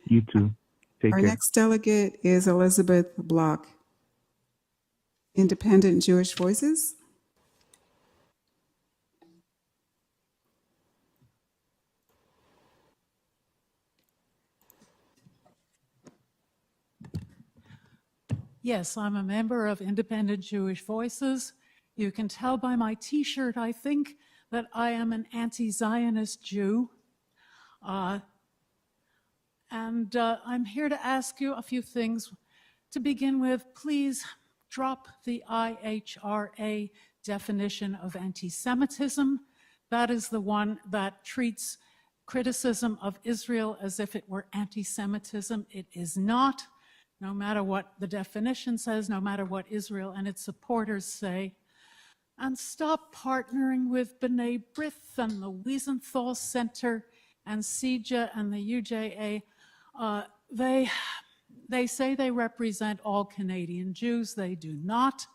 You too. Take Our care. next delegate is Elizabeth Block, Independent Jewish Voices. Yes, I'm a member of Independent Jewish Voices. You can tell by my t-shirt, I think, that I am an anti-Zionist Jew. I'm here to ask you a few things. To begin with, please drop the IHRA definition of anti-Semitism. That is the one that treats criticism of Israel as if it were anti-Semitism. It is not. No matter what the definition says, no matter what Israel and its supporters say. And stop partnering with B'nai B'rith and the Wiesenthal Center and CJA and the UJA. They say they represent all Canadian Jews. They do not.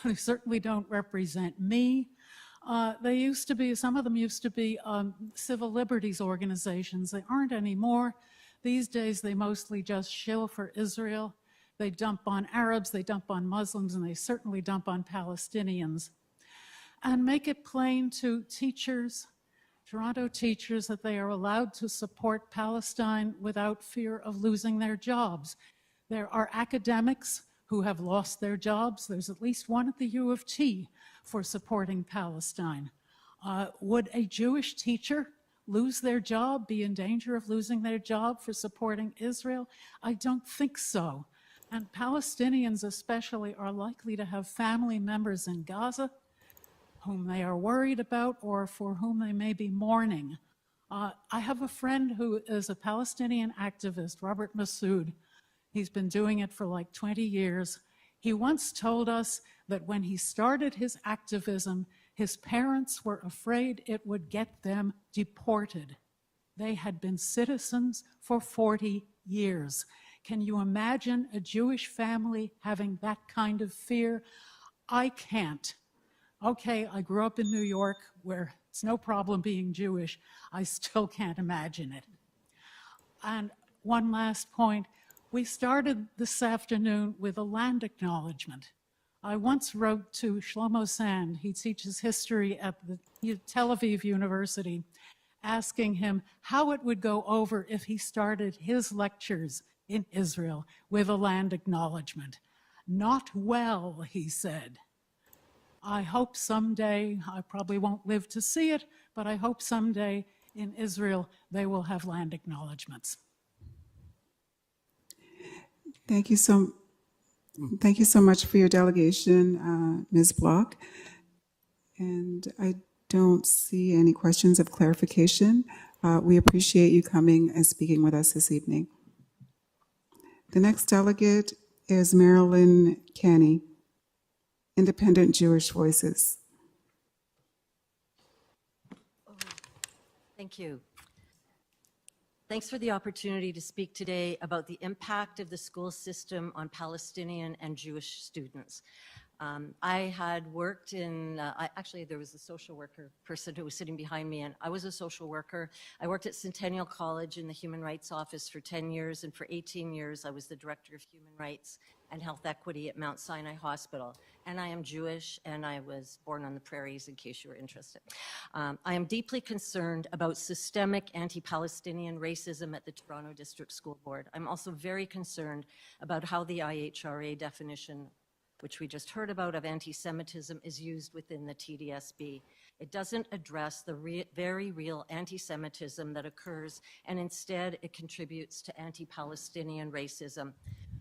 They certainly don't represent me. They used to be, some of them used to be civil liberties organizations. They aren't anymore. These days, they mostly just shill for Israel. They dump on Arabs, they dump on Muslims, and they certainly dump on Palestinians. And make it plain to teachers, Toronto teachers, that they are allowed to support Palestine without fear of losing their jobs. There are academics who have lost their jobs. There's at least one at the U of T for supporting Palestine. Would a Jewish teacher lose their job, be in danger of losing their job for supporting Israel? I don't think so. And Palestinians especially are likely to have family members in Gaza whom they are worried about or for whom they may be mourning. I have a friend who is a Palestinian activist, Robert Massoud. He's been doing it for like 20 years. He once told us that when he started his activism, his parents were afraid it would get them deported. They had been citizens for 40 years. Can you imagine a Jewish family having that kind of fear? I can't. Okay, I grew up in New York where it's no problem being Jewish. I still can't imagine it. And one last point. We started this afternoon with a land acknowledgement. I once wrote to Shlomo Sand, he teaches history at the Tel Aviv University, asking him how it would go over if he started his lectures in Israel with a land acknowledgement. Not well, he said. I hope someday, I probably won't live to see it, but I hope someday in Israel they will have land acknowledgements. Thank you so much for your delegation, Ms. Block. And I don't see any questions of clarification. We appreciate you coming and speaking with us this evening. The next delegate is Marylin Kanee, Independent Jewish Voices. Thank you. Thanks for the opportunity to speak today about the impact of the school system on Palestinian and Jewish students. I had worked in, actually there was a social worker person who was sitting behind me, and I was a social worker. I worked at Centennial College in the Human Rights Office for 10 years, and for 18 years I was the Director of Human Rights and Health Equity at Mount Sinai Hospital. And I am Jewish, and I was born on the prairies, in case you were interested. I am deeply concerned about systemic anti-Palestinian racism at the Toronto District School Board. I'm also very concerned about how the IHRA definition, which we just heard about, of anti-Semitism is used within the TDSB. It doesn't address the very real anti-Semitism that occurs, and instead it contributes to anti-Palestinian racism.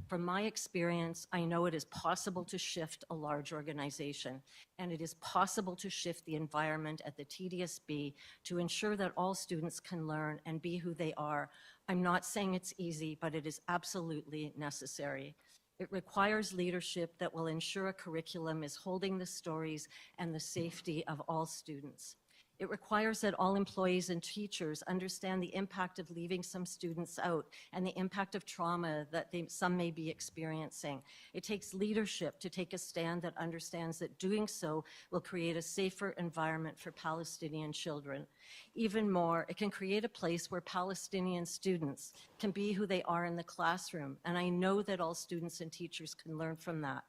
From my experience, I know it is possible to shift a large organization, and it is possible to shift the environment at the TDSB to ensure that all students can learn and be who they are. I'm not saying it's easy, but it is absolutely necessary. It requires leadership that will ensure a curriculum is holding the stories and the safety of all students. It requires that all employees and teachers understand the impact of leaving some students out and the impact of trauma that some may be experiencing. It takes leadership to take a stand that understands that doing so will create a safer environment for Palestinian children. Even more, it can create a place where Palestinian students can be who they are in the classroom, and I know that all students and teachers can learn from that.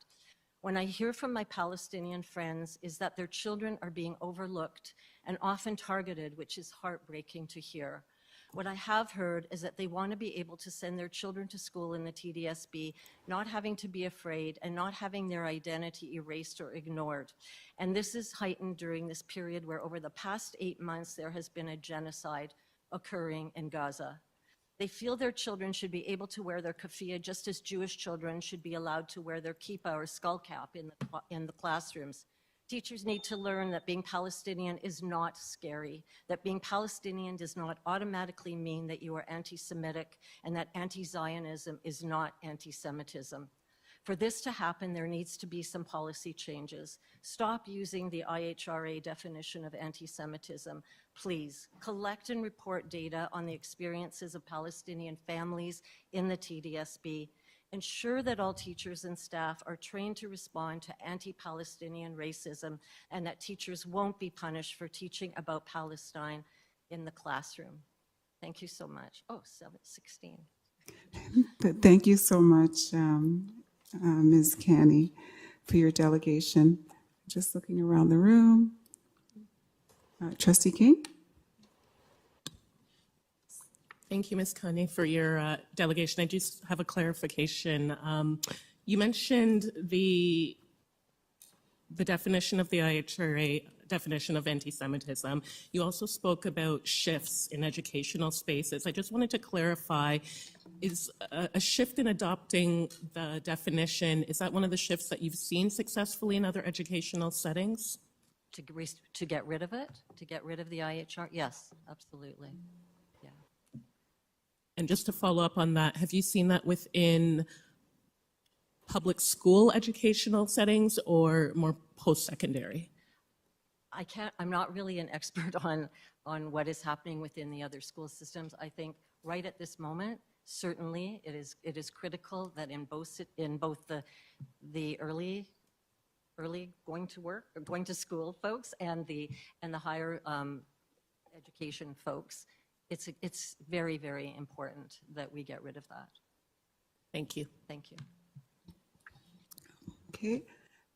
When I hear from my Palestinian friends is that their children are being overlooked and often targeted, which is heartbreaking to hear. What I have heard is that they want to be able to send their children to school in the TDSB, not having to be afraid and not having their identity erased or ignored. And this is heightened during this period where over the past 8 months there has been a genocide occurring in Gaza. They feel their children should be able to wear their keffiyeh just as Jewish children should be allowed to wear their kippah or skull cap in the classrooms. Teachers need to learn that being Palestinian is not scary, that being Palestinian does not automatically mean that you are anti-Semitic, and that anti-Zionism is not anti-Semitism. For this to happen, there needs to be some policy changes. Stop using the IHRA definition of anti-Semitism. Please collect and report data on the experiences of Palestinian families in the TDSB. Ensure that all teachers and staff are trained to respond to anti-Palestinian racism and that teachers won't be punished for teaching about Palestine in the classroom. Thank you so much. Oh, 7:16. Thank you so much, Ms. Kanee, for your delegation. Just looking around the room. Trustee King? Thank you, Ms. Kanee, for your delegation. I just have a clarification. You mentioned the definition of the IHRA definition of anti-Semitism. You also spoke about shifts in educational spaces. I just wanted to clarify, is a shift in adopting the definition, is that one of the shifts that you've seen successfully in other educational settings? To get rid of it? To get rid of the IHR? Yes, absolutely. Yeah. And just to follow up on that, have you seen that within public school educational settings or more post-secondary? I'm not really an expert on what is happening within the other school systems. I think right at this moment, certainly it is critical that in both the early going to work or going to school folks and the higher education folks, it's very, very important that we get rid of that. Thank you. Thank you. Okay.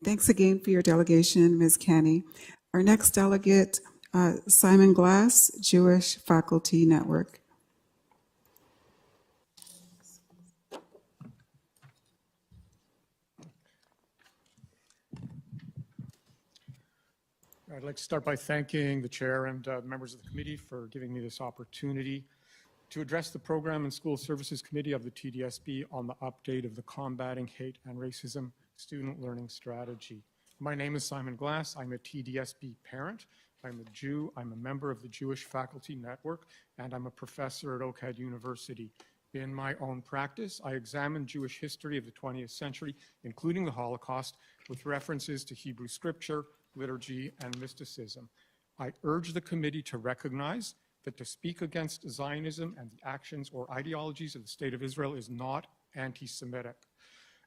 Thanks again for your delegation, Ms. Kanee. Our next delegate, Simon Glass, Jewish Faculty Network. I'd like to start by thanking the chair and members of the committee for giving me this opportunity to address the Program and School Services Committee of the TDSB on the update of the Combating Hate and Racism Student Learning Strategy. My name is Simon Glass. I'm a TDSB parent. I'm a Jew. I'm a member of the Jewish Faculty Network, and I'm a professor at Oak Head University. In my own practice, I examine Jewish history of the 20th century, including the Holocaust, with references to Hebrew scripture, liturgy, and mysticism. I urge the committee to recognize that to speak against Zionism and the actions or ideologies of the State of Israel is not anti-Semitic.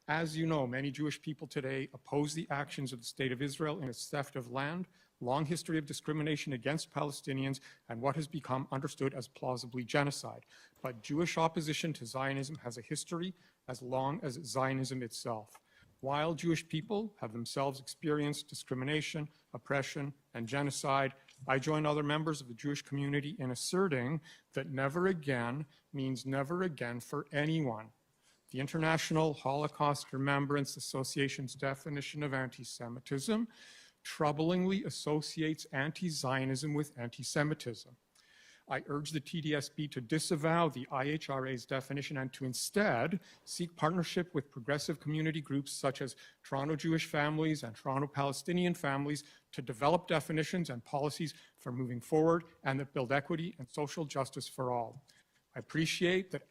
As you know, many Jewish people today oppose the actions of the State of Israel in its theft of land, long history of discrimination against Palestinians, and what has become understood as plausibly genocide. But Jewish opposition to Zionism has a history as long as Zionism itself. While Jewish people have themselves experienced discrimination, oppression, and genocide, I join other members of the Jewish community in asserting that never again means never again for anyone. The International Holocaust Remembrance Association's definition of anti-Semitism troublingly associates anti-Zionism with anti-Semitism. I urge the TDSB to disavow the IHRA's definition and to instead seek partnership with progressive community groups such as Toronto Jewish Families and Toronto Palestinian Families to develop definitions and policies for moving forward and that build equity and social justice for all. I appreciate that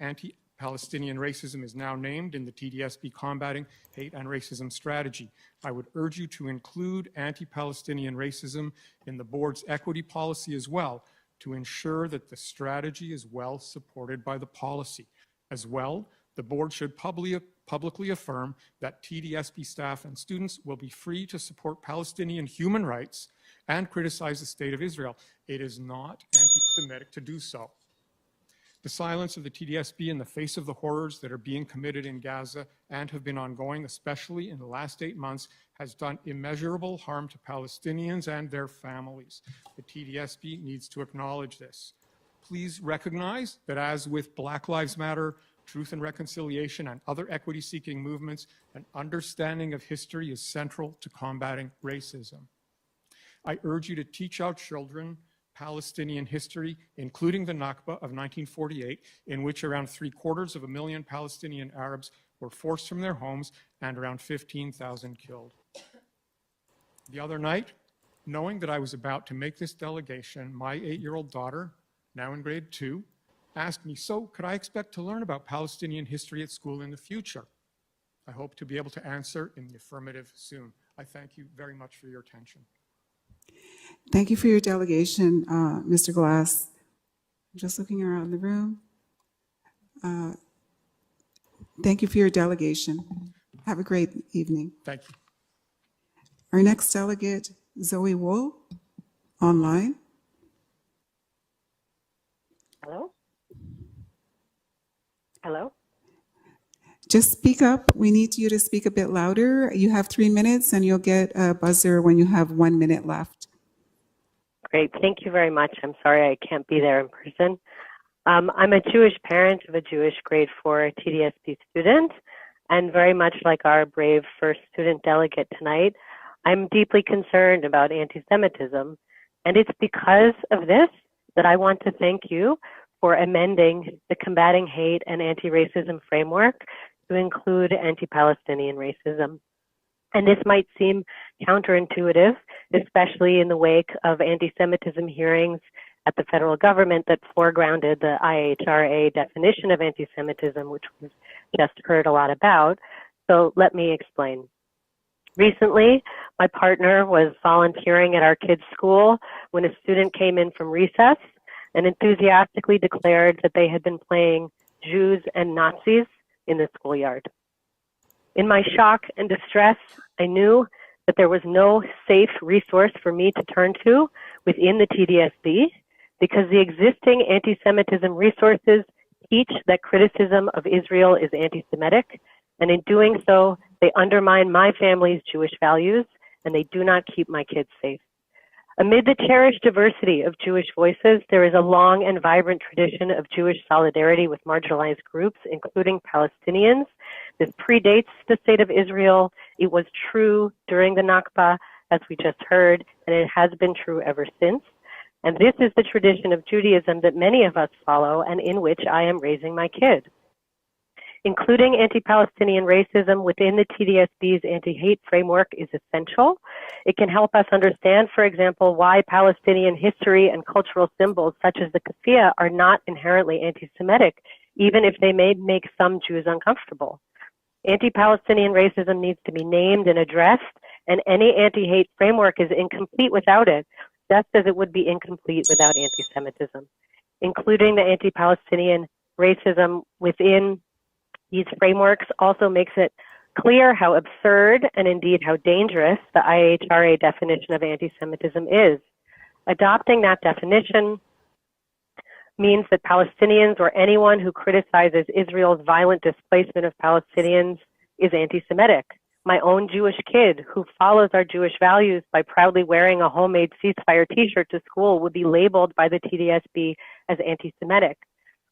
Palestinian racism is now named in the TDSB Combating Hate and Racism Strategy. I would urge you to include anti-Palestinian racism in the board's equity policy as well, to ensure that the strategy is well supported by the policy. As well, the board should publicly affirm that TDSB staff and students will be free to support Palestinian human rights and criticize the state of Israel. It is not anti-Semitic to do so. The silence of the TDSB in the face of the horrors that are being committed in Gaza and have been ongoing, especially in the last 8 months, has done immeasurable harm to Palestinians and their families. The TDSB needs to acknowledge this. Please recognize that, as with Black Lives Matter, Truth and Reconciliation, and other equity-seeking movements, an understanding of history is central to combating racism. I urge you to teach our children Palestinian history, including the Nakba of 1948, in which around 750,000 Palestinian Arabs were forced from their homes and around 15,000 killed. The other night, knowing that I was about to make this delegation, my 8-year-old daughter, now in grade 2, asked me, "So could I expect to learn about Palestinian history at school in the future?" I hope to be able to answer in the affirmative soon. I thank you very much for your attention. Thank you for your delegation, Mr. Glass. Just looking around the room. Thank you for your delegation. Have a great evening. Thank you. Our next delegate, Zoe Wool, online. Hello? Hello? Just speak up. We need you to speak a bit louder. You have 3 minutes, and you'll get a buzzer when you have 1 minute left. Great. Thank you very much. I'm sorry I can't be there in person. I'm a Jewish parent of a Jewish grade 4 TDSB student, and very much like our brave first student delegate tonight, I'm deeply concerned about anti-Semitism. And it's because of this that I want to thank you for amending the Combating Hate and Anti-Racism framework to include anti-Palestinian racism. And this might seem counterintuitive, especially in the wake of anti-Semitism hearings at the federal government that foregrounded the IHRA definition of anti-Semitism, which we've just heard a lot about. So let me explain. Recently, my partner was volunteering at our kids' school when a student came in from recess and enthusiastically declared that they had been playing Jews and Nazis in the schoolyard. In my shock and distress, I knew that there was no safe resource for me to turn to within the TDSB because the existing anti-Semitism resources teach that criticism of Israel is anti-Semitic, and in doing so, they undermine my family's Jewish values, and they do not keep my kids safe. Amid the cherished diversity of Jewish voices, there is a long and vibrant tradition of Jewish solidarity with marginalized groups, including Palestinians. This predates the state of Israel. It was true during the Nakba, as we just heard, and it has been true ever since. And this is the tradition of Judaism that many of us follow and in which I am raising my kid. Including anti-Palestinian racism within the TDSB's anti-hate framework is essential. It can help us understand, for example, why Palestinian history and cultural symbols such as the keffiyeh are not inherently anti-Semitic, even if they may make some Jews uncomfortable. Anti-Palestinian racism needs to be named and addressed, and any anti-hate framework is incomplete without it, just as it would be incomplete without anti-Semitism. Including the anti-Palestinian racism within these frameworks also makes it clear how absurd and indeed how dangerous the IHRA definition of anti-Semitism is. Adopting that definition means that Palestinians or anyone who criticizes Israel's violent displacement of Palestinians is anti-Semitic. My own Jewish kid who follows our Jewish values by proudly wearing a homemade ceasefire t-shirt to school would be labeled by the TDSB as anti-Semitic.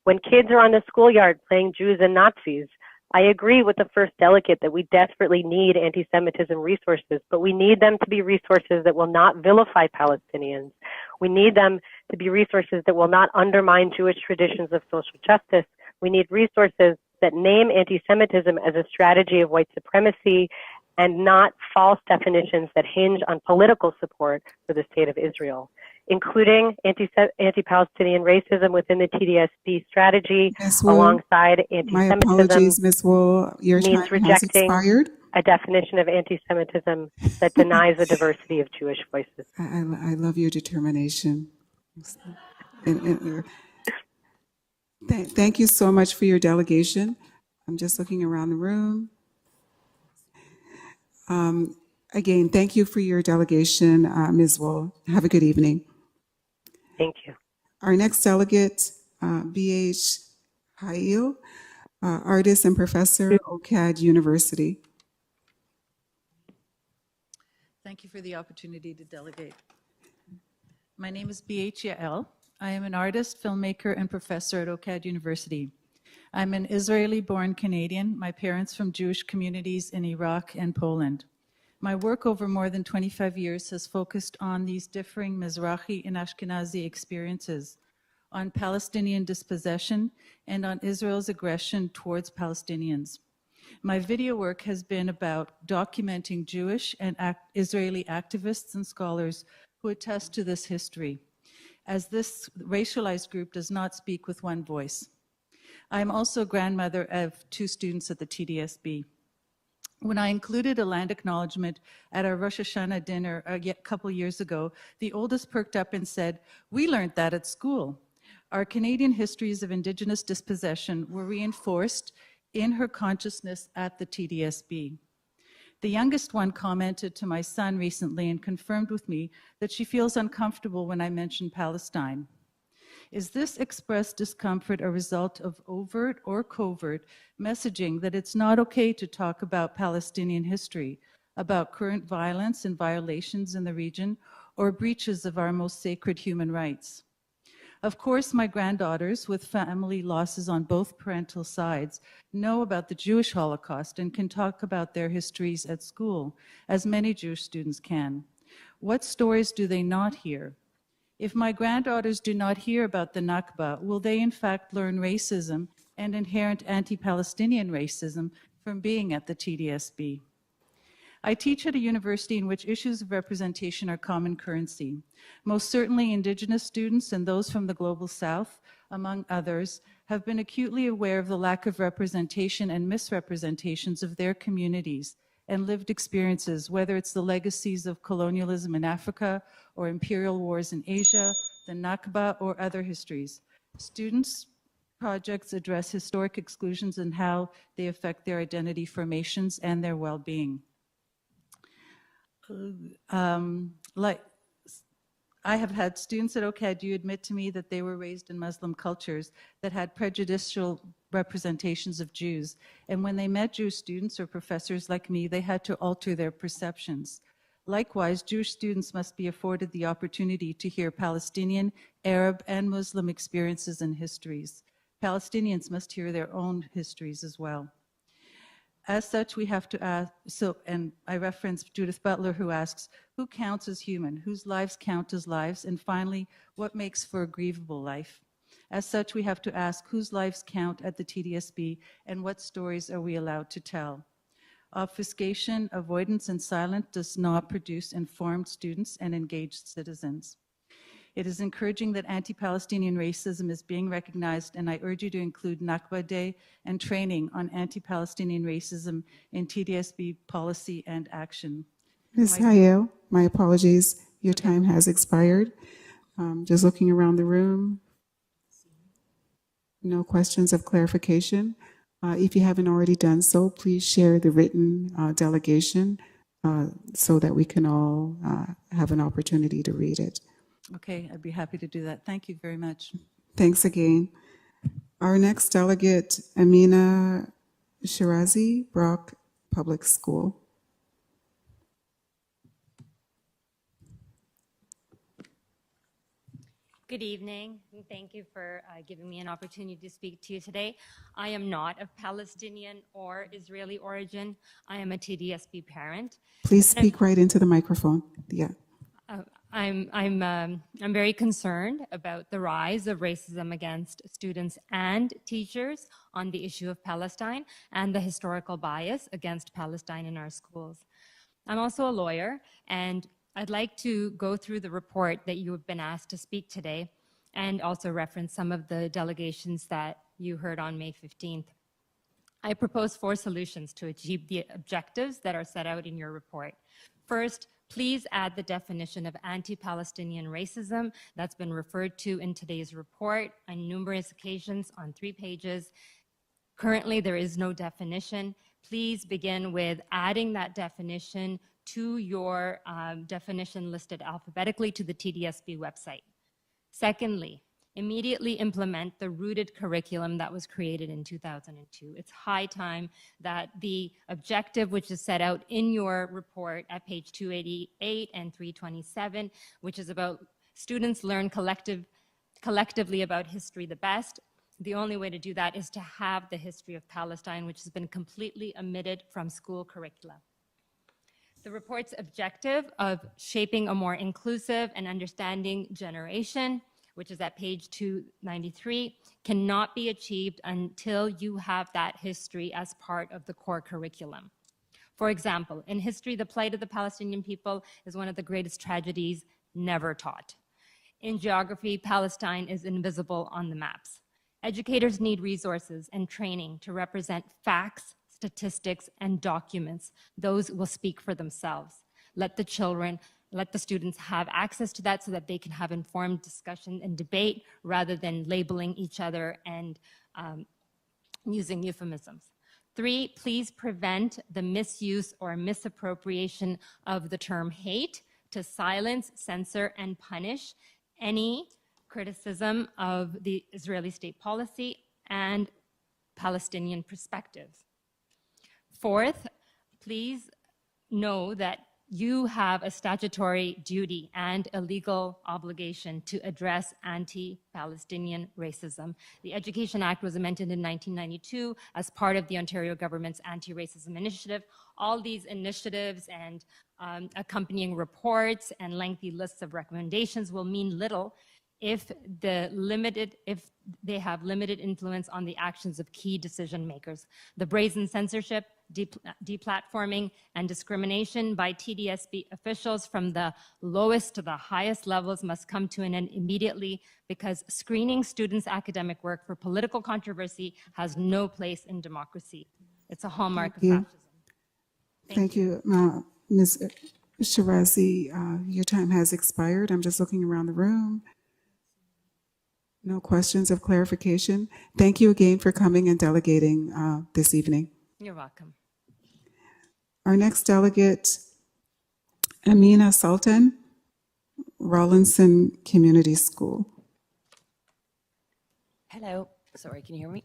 When kids are on the schoolyard playing Jews and Nazis, I agree with the first delegate that we desperately need anti-Semitism resources, but we need them to be resources that will not vilify Palestinians. We need them to be resources that will not undermine Jewish traditions of social justice. We need resources that name anti-Semitism as a strategy of white supremacy and not false definitions that hinge on political support for the state of Israel. including anti-Palestinian racism within the TDSB strategy, Ms. Wu, alongside my anti-Semitism, apologies, Ms. Wu. Your means time has rejecting expired. a definition of anti-Semitism that denies the diversity of Jewish voices. I love your determination. Thank you so much for your delegation. I'm just looking around the room. Again, thank you for your delegation, Ms. Wool. Have a good evening. Thank you. Our next delegate, B.H. Yael, artist and professor, OCAD University. Thank you for the opportunity to delegate. My name is B.H. Yael. I am an artist, filmmaker, and professor at OCAD University. I'm an Israeli-born Canadian, my parents from Jewish communities in Iraq and Poland. My work over more than 25 years has focused on these differing Mizrahi and Ashkenazi experiences, on Palestinian dispossession, and on Israel's aggression towards Palestinians. My video work has been about documenting Jewish and Israeli activists and scholars who attest to this history, as this racialized group does not speak with one voice. I am also a grandmother of 2 students at the TDSB. When I included a land acknowledgement at our Rosh Hashanah dinner a couple years ago, the oldest perked up and said, "We learned that at school." Our Canadian histories of Indigenous dispossession were reinforced in her consciousness at the TDSB. The youngest one commented to my son recently and confirmed with me that she feels uncomfortable when I mention Palestine. Is this expressed discomfort a result of overt or covert messaging that it's not okay to talk about Palestinian history, about current violence and violations in the region, or breaches of our most sacred human rights? Of course, my granddaughters, with family losses on both parental sides, know about the Jewish Holocaust and can talk about their histories at school, as many Jewish students can. What stories do they not hear? If my granddaughters do not hear about the Nakba, will they in fact learn racism and inherent anti-Palestinian racism from being at the TDSB? I teach at a university in which issues of representation are common currency. Most certainly, Indigenous students and those from the Global South, among others, have been acutely aware of the lack of representation and misrepresentations of their communities and lived experiences, whether it's the legacies of colonialism in Africa or imperial wars in Asia, the Nakba, or other histories. Students' projects address historic exclusions and how they affect their identity formations and their well-being. I have had students at OCAD admit to me that they were raised in Muslim cultures that had prejudicial representations of Jews, and when they met Jewish students or professors like me, they had to alter their perceptions. Likewise, Jewish students must be afforded the opportunity to hear Palestinian, Arab, and Muslim experiences and histories. Palestinians must hear their own histories as well. As such, we have to ask, and I reference Judith Butler, who asks, who counts as human? Whose lives count as lives? And finally, what makes for a grievable life? As such, we have to ask, whose lives count at the TDSB, and what stories are we allowed to tell? Obfuscation, avoidance, and silence does not produce informed students and engaged citizens. It is encouraging that anti-Palestinian racism is being recognized, and I urge you to include Nakba Day and training on anti-Palestinian racism in TDSB policy and action. Ms. Yael, my apologies. Your time has expired. Just looking around the room. No questions of clarification. If you haven't already done so, please share the written delegation so that we can all have an opportunity to read it. Okay, I'd be happy to do that. Thank you very much. Thanks again. Our next delegate, Amina Sherazee, Brock Public School. Good evening, and thank you for giving me an opportunity to speak to you today. I am not of Palestinian or Israeli origin. I am a TDSB parent. Please speak right into the microphone. Yeah. I'm very concerned about the rise of racism against students and teachers on the issue of Palestine and the historical bias against Palestine in our schools. I'm also a lawyer, and I'd like to go through the report that you have been asked to speak today and also reference some of the delegations that you heard on May 15th. I propose 4 solutions to achieve the objectives that are set out in your report. First, please add the definition of anti-Palestinian racism that's been referred to in today's report on numerous occasions on 3 pages. Currently, there is no definition. Please begin with adding that definition to your definition listed alphabetically to the TDSB website. Secondly, immediately implement the rooted curriculum that was created in 2002. It's high time that the objective, which is set out in your report at page 288 and 327, which is about students learn collectively about history the best. The only way to do that is to have the history of Palestine, which has been completely omitted from school curricula. The report's objective of shaping a more inclusive and understanding generation, which is at page 293, cannot be achieved until you have that history as part of the core curriculum. For example, in history, the plight of the Palestinian people is one of the greatest tragedies never taught. In geography, Palestine is invisible on the maps. Educators need resources and training to represent facts, statistics, and documents. Those will speak for themselves. Let the students have access to that so that they can have informed discussion and debate rather than labeling each other and using euphemisms. 3, please prevent the misuse or misappropriation of the term hate to silence, censor, and punish any criticism of the Israeli state policy and Palestinian perspectives. 4th, please know that you have a statutory duty and a legal obligation to address anti-Palestinian racism. The Education Act was amended in 1992 as part of the Ontario government's anti-racism initiative. All these initiatives and accompanying reports and lengthy lists of recommendations will mean little if they have limited influence on the actions of key decision makers. The brazen censorship, deplatforming, and discrimination by TDSB officials from the lowest to the highest levels must come to an end immediately, because screening students' academic work for political controversy has no place in democracy. It's a hallmark of fascism. Thank you. Ms. Sherazee, your time has expired. I'm just looking around the room. No questions of clarification. Thank you again for coming and delegating this evening. You're welcome. Our next delegate, Amina Sultan, Rawlinson Community School. Hello, sorry, can you hear me?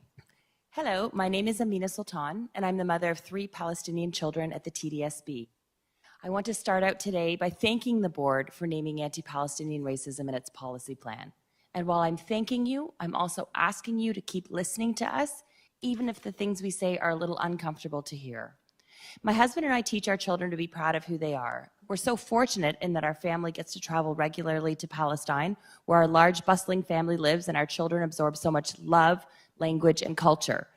Hello, my name is Amina Sultan, and I'm the mother of 3 Palestinian children at the TDSB. I want to start out today by thanking the board for naming anti-Palestinian racism in its policy plan. And while I'm thanking you, I'm also asking you to keep listening to us, even if the things we say are a little uncomfortable to hear. My husband and I teach our children to be proud of who they are. We're so fortunate in that our family gets to travel regularly to Palestine, where our large, bustling family lives, and our children absorb so much love, language, and culture.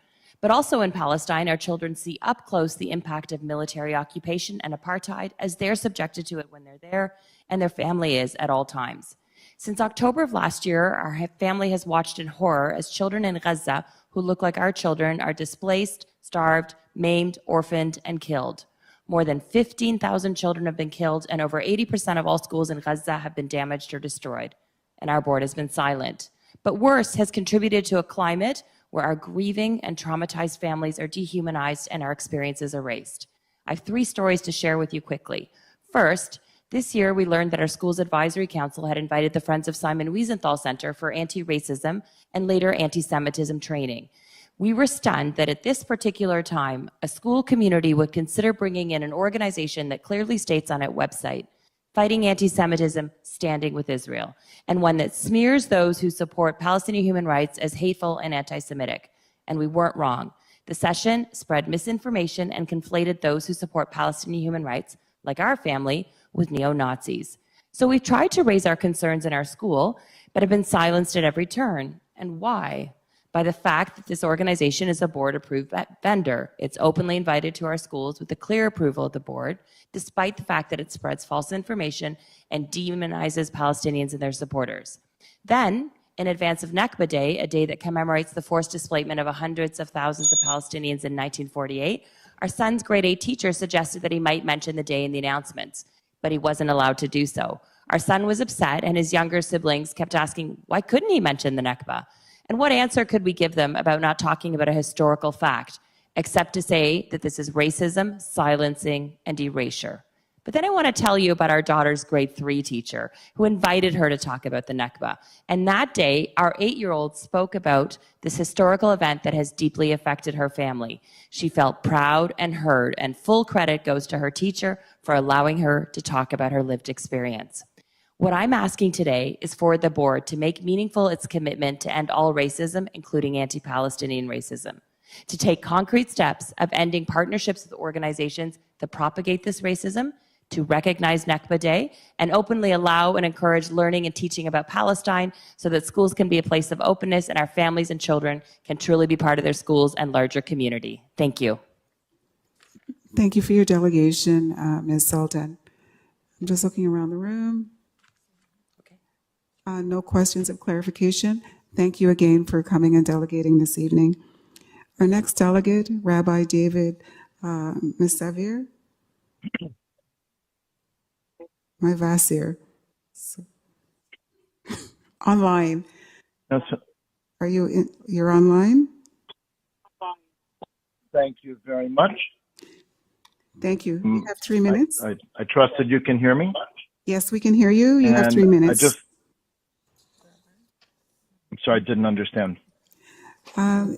But also in Palestine, our children see up close the impact of military occupation and apartheid, as they're subjected to it when they're there, and their family is at all times. Since October of last year, our family has watched in horror as children in Gaza who look like our children are displaced, starved, maimed, orphaned, and killed. More than 15,000 children have been killed, and over 80% of all schools in Gaza have been damaged or destroyed. And our board has been silent. But worse, has contributed to a climate where our grieving and traumatized families are dehumanized and our experiences erased. I have 3 stories to share with you quickly. First, this year, we learned that our school's advisory council had invited the Friends of Simon Wiesenthal Center for anti-racism and later anti-Semitism training. We were stunned that at this particular time, a school community would consider bringing in an organization that clearly states on its website, fighting anti-Semitism, standing with Israel, and one that smears those who support Palestinian human rights as hateful and anti-Semitic. And we weren't wrong. The session spread misinformation and conflated those who support Palestinian human rights, like our family, with neo-Nazis. So we've tried to raise our concerns in our school, but have been silenced at every turn. And why? by the fact that this organization is a board-approved vendor. It's openly invited to our schools with the clear approval of the board, despite the fact that it spreads false information and demonizes Palestinians and their supporters. Then, in advance of Nakba Day, a day that commemorates the forced displacement of hundreds of thousands of Palestinians in 1948, our son's grade 8 teacher suggested that he might mention the day in the announcements, but he wasn't allowed to do so. Our son was upset, and his younger siblings kept asking, why couldn't he mention the Nakba? And what answer could we give them about not talking about a historical fact, except to say that this is racism, silencing, and erasure? But then I want to tell you about our daughter's grade 3 teacher who invited her to talk about the Nakba. And that day, our 8-year-old spoke about this historical event that has deeply affected her family. She felt proud and heard, and full credit goes to her teacher for allowing her to talk about her lived experience. What I'm asking today is for the board to make meaningful its commitment to end all racism, including anti-Palestinian racism, to take concrete steps of ending partnerships with organizations that propagate this racism, to recognize Nakba Day, and openly allow and encourage learning and teaching about Palestine so that schools can be a place of openness and our families and children can truly be part of their schools and larger community. Thank you. Thank you for your delegation, Ms. Sultan. I'm just looking around the room. No questions of clarification. Thank you again for coming and delegating this evening. Our next delegate, Rabbi David Mivasair. Mivasair. Online. Yes. Are you in, you're online? Thank you very much. Thank you. You have 3 minutes. I trust that you can hear me. Yes, we can hear you. You have 3 minutes. I'm sorry, I didn't understand.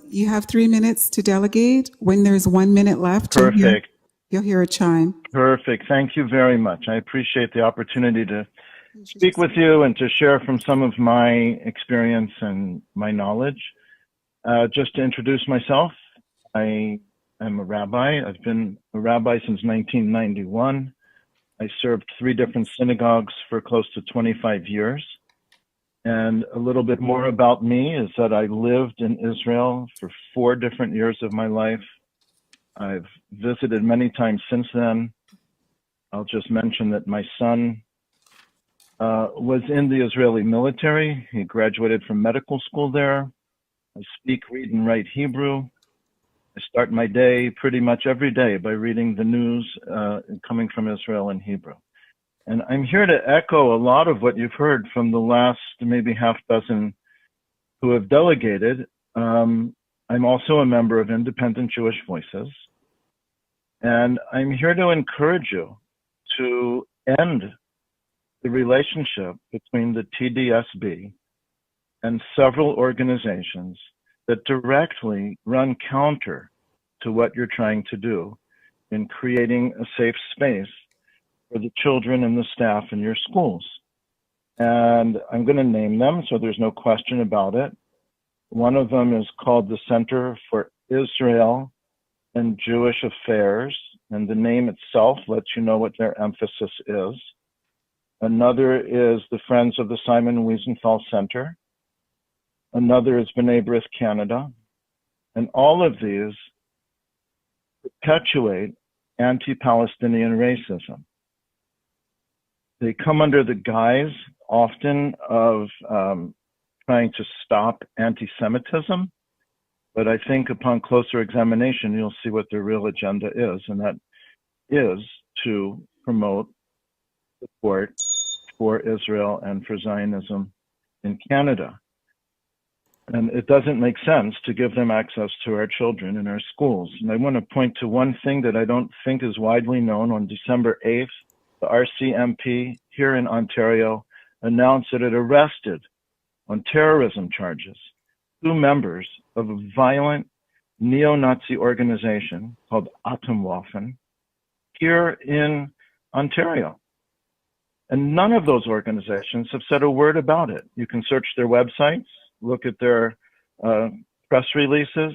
You have 3 minutes to delegate. When there's 1 minute left, Perfect. You'll hear a chime. Perfect. Thank you very much. I appreciate the opportunity to speak with you and to share from some of my experience and my knowledge. Just to introduce myself, I am a rabbi. I've been a rabbi since 1991. I served 3 different synagogues for close to 25 years. And a little bit more about me is that I lived in Israel for 4 different years of my life. I've visited many times since then. I'll just mention that my son was in the Israeli military. He graduated from medical school there. I speak, read, and write Hebrew. I start my day pretty much every day by reading the news coming from Israel in Hebrew. And I'm here to echo a lot of what you've heard from the last maybe half dozen who have delegated. I'm also a member of Independent Jewish Voices. And I'm here to encourage you to end the relationship between the TDSB and several organizations that directly run counter to what you're trying to do in creating a safe space for the children and the staff in your schools. And I'm going to name them so there's no question about it. One of them is called the Center for Israel and Jewish Affairs, and the name itself lets you know what their emphasis is. Another is the Friends of the Simon Wiesenthal Center. Another is B'nai B'rith Canada. And all of these perpetuate anti-Palestinian racism. They come under the guise often of trying to stop antisemitism, but I think upon closer examination, you'll see what their real agenda is, and that is to promote support for Israel and for Zionism in Canada. And it doesn't make sense to give them access to our children in our schools. And I want to point to one thing that I don't think is widely known. On December 8th, the RCMP here in Ontario announced that it arrested on terrorism charges 2 members of a violent neo-Nazi organization called Atomwaffen here in Ontario. And none of those organizations have said a word about it. You can search their websites, look at their press releases.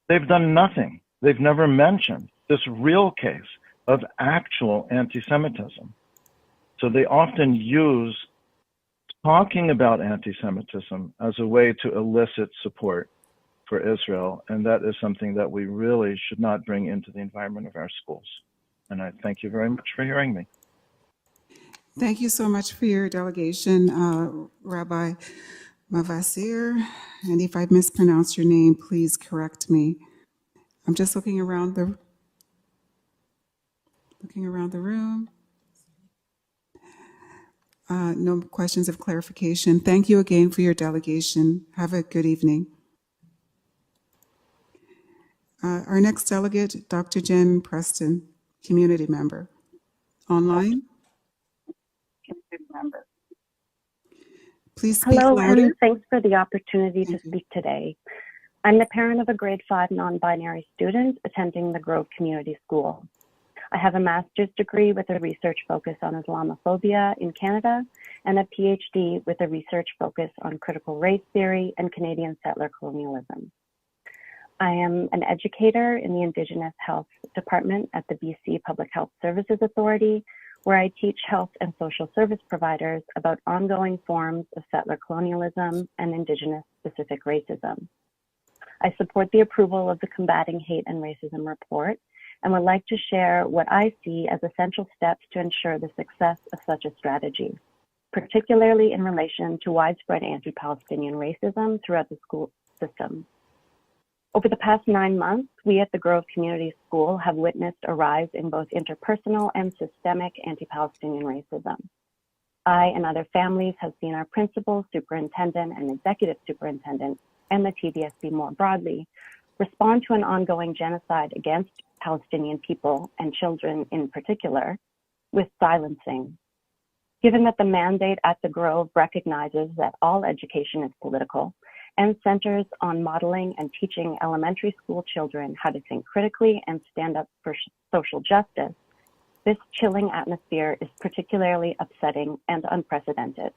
They've done nothing. They've never mentioned this real case of actual anti-Semitism. So they often use talking about anti-Semitism as a way to elicit support for Israel, and that is something that we really should not bring into the environment of our schools. And I thank you very much for hearing me. Thank you so much for your delegation, Rabbi Mivasair. And if I mispronounce your name, please correct me. I'm just looking around the room. No questions of clarification. Thank you again for your delegation. Have a good evening. Our next delegate, Dr. Jen Preston, community member. Online? Please speak Hello, louder. and thanks for the opportunity to speak today. I'm the parent of a grade 5 non-binary student attending the Grove Community School. I have a master's degree with a research focus on Islamophobia in Canada and a PhD with a research focus on critical race theory and Canadian settler colonialism. I am an educator in the Indigenous Health Department at the BC Public Health Services Authority, where I teach health and social service providers about ongoing forms of settler colonialism and Indigenous-specific racism. I support the approval of the Combating Hate and Racism report and would like to share what I see as essential steps to ensure the success of such a strategy, particularly in relation to widespread anti-Palestinian racism throughout the school system. Over the past 9 months, we at the Grove Community School have witnessed a rise in both interpersonal and systemic anti-Palestinian racism. I and other families have seen our principal, superintendent, and executive superintendent, and the TDSB more broadly, respond to an ongoing genocide against Palestinian people and children in particular with silencing. Given that the mandate at the Grove recognizes that all education is political and centers on modeling and teaching elementary school children how to think critically and stand up for social justice, this chilling atmosphere is particularly upsetting and unprecedented.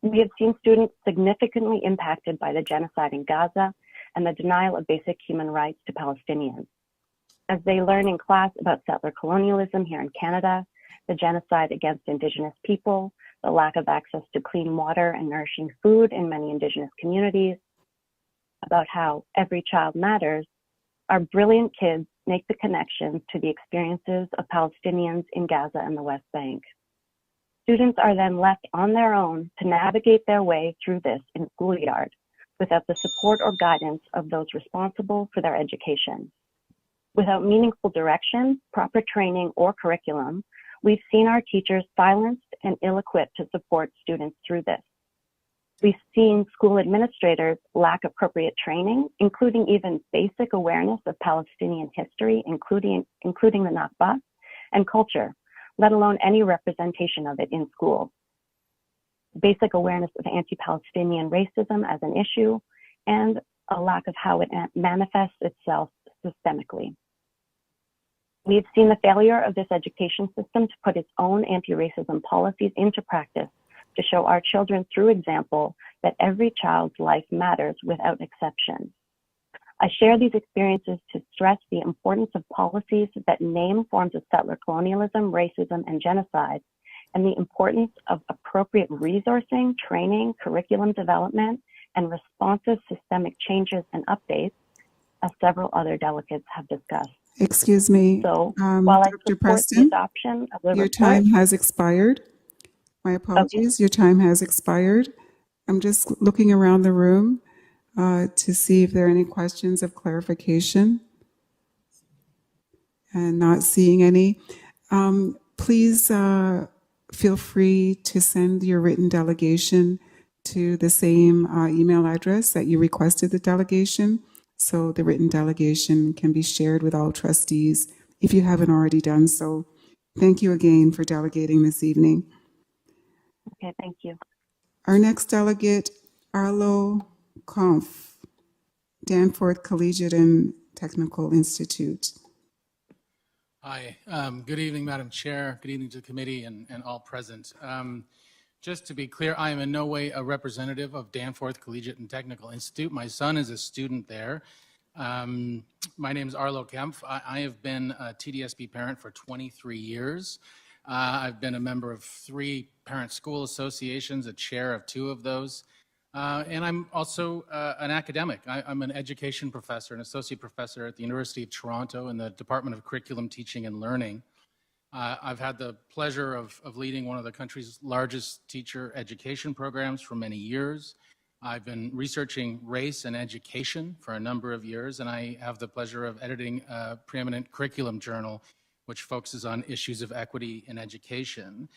We have seen students significantly impacted by the genocide in Gaza and the denial of basic human rights to Palestinians. As they learn in class about settler colonialism here in Canada, the genocide against Indigenous people, the lack of access to clean water and nourishing food in many Indigenous communities, about how every child matters, our brilliant kids make the connections to the experiences of Palestinians in Gaza and the West Bank. Students are then left on their own to navigate their way through this in schoolyard without the support or guidance of those responsible for their education. Without meaningful direction, proper training, or curriculum, we've seen our teachers silenced and ill-equipped to support students through this. We've seen school administrators lack appropriate training, including even basic awareness of Palestinian history, including the Nakba, and culture, let alone any representation of it in schools. Basic awareness of anti-Palestinian racism as an issue, and a lack of how it manifests itself systemically. We have seen the failure of this education system to put its own anti-racism policies into practice to show our children through example that every child's life matters without exception. I share these experiences to stress the importance of policies that name forms of settler colonialism, racism, and genocide, and the importance of appropriate resourcing, training, curriculum development, and responsive systemic changes and updates, as several other delegates have discussed. Excuse me, So while I Dr. support Preston, the adoption of the your report, time has expired. My apologies, your time has expired. I'm just looking around the room to see if there are any questions of clarification and not seeing any. Please feel free to send your written delegation to the same email address that you requested the delegation, so the written delegation can be shared with all trustees if you haven't already done so. Thank you again for delegating this evening. okay, thank you. Our next delegate, Arlo, Kempf, Danforth Collegiate and Technical Institute. Hi, good evening, Madam Chair. Good evening to the committee and all present. Just to be clear, I am in no way a representative of Danforth Collegiate and Technical Institute. My son is a student there. My name is Arlo Kempf. I have been a TDSB parent for 23 years. I've been a member of 3 parent school associations, a chair of 2 of those. And I'm also an academic. I'm an education professor, an associate professor at the University of Toronto in the Department of Curriculum, Teaching and Learning. I've had the pleasure of leading one of the country's largest teacher education programs for many years. I've been researching race and education for a number of years, and I have the pleasure of editing a preeminent curriculum journal which focuses on issues of equity in education.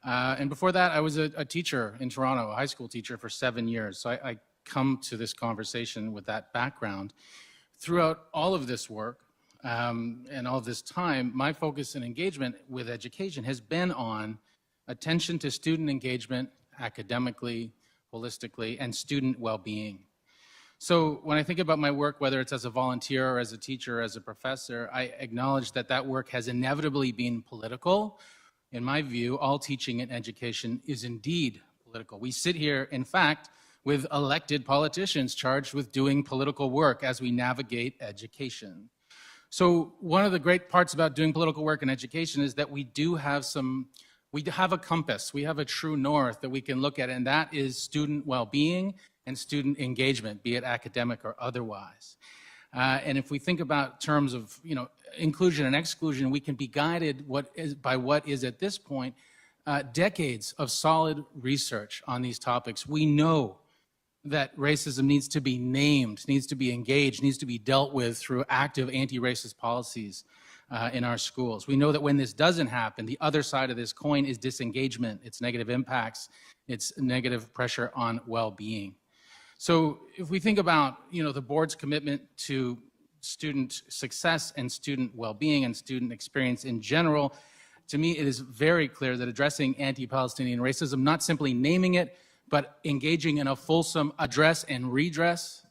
And before that, I was a teacher in Toronto, a high school teacher for 7 years. So I come to this conversation with that background. Throughout all of this work and all of this time, my focus and engagement with education has been on attention to student engagement academically, holistically, and student well-being. So when I think about my work, whether it's as a volunteer or as a teacher or as a professor, I acknowledge that that work has inevitably been political. In my view, all teaching and education is indeed political. We sit here, in fact, with elected politicians charged with doing political work as we navigate education. So one of the great parts about doing political work in education is that we have a compass, we have a true north that we can look at, and that is student well-being and student engagement, be it academic or otherwise. And if we think about terms of inclusion and exclusion, we can be guided by what is at this point decades of solid research on these topics. We know that racism needs to be named, needs to be engaged, needs to be dealt with through active anti-racist policies in our schools. We know that when this doesn't happen, the other side of this coin is disengagement, its negative impacts, its negative pressure on well-being. So if we think about the board's commitment to student success and student well-being and student experience in general, to me it is very clear that addressing anti-Palestinian racism, not simply naming it, but engaging in a fulsome address and redress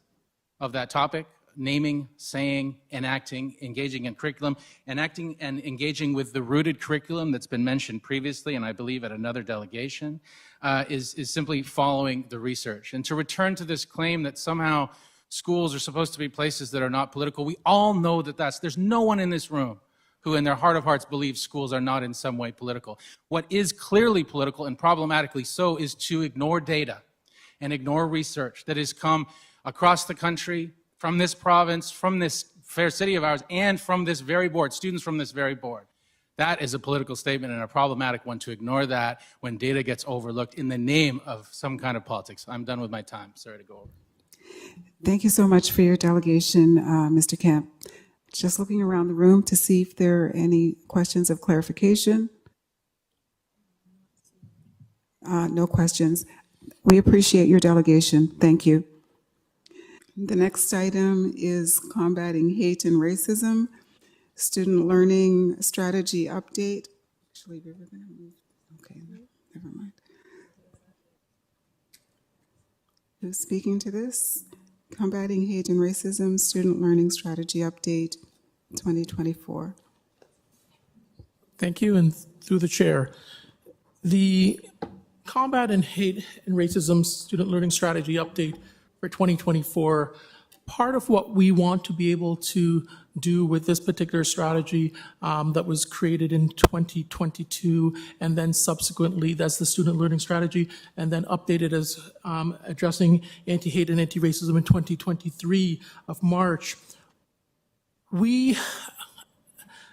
of that topic, naming, saying, enacting, engaging in curriculum, enacting and engaging with the rooted curriculum that's been mentioned previously, and I believe at another delegation, is simply following the research. And to return to this claim that somehow schools are supposed to be places that are not political, we all know that there's no one in this room who in their heart of hearts believes schools are not in some way political. What is clearly political and problematically so is to ignore data and ignore research that has come across the country, from this province, from this fair city of ours, and from this very board, students from this very board. That is a political statement and a problematic one to ignore that when data gets overlooked in the name of some kind of politics. I'm done with my time. Sorry to go over. Thank you so much for your delegation, Mr. Kempf. Just looking around the room to see if there are any questions of clarification. No questions. We appreciate your delegation. Thank you. The next item is combating hate and racism, student learning strategy update. Actually, we were going to move. Okay, never mind. Who's speaking to this? Combating hate and racism, student learning strategy update 2024. Thank you, and through the chair. The Combat and Hate and Racism Student Learning Strategy Update for 2024, part of what we want to be able to do with this particular strategy that was created in 2022, and then subsequently, that's the student learning strategy, and then updated as addressing anti-hate and anti-racism in 2023 of March. We,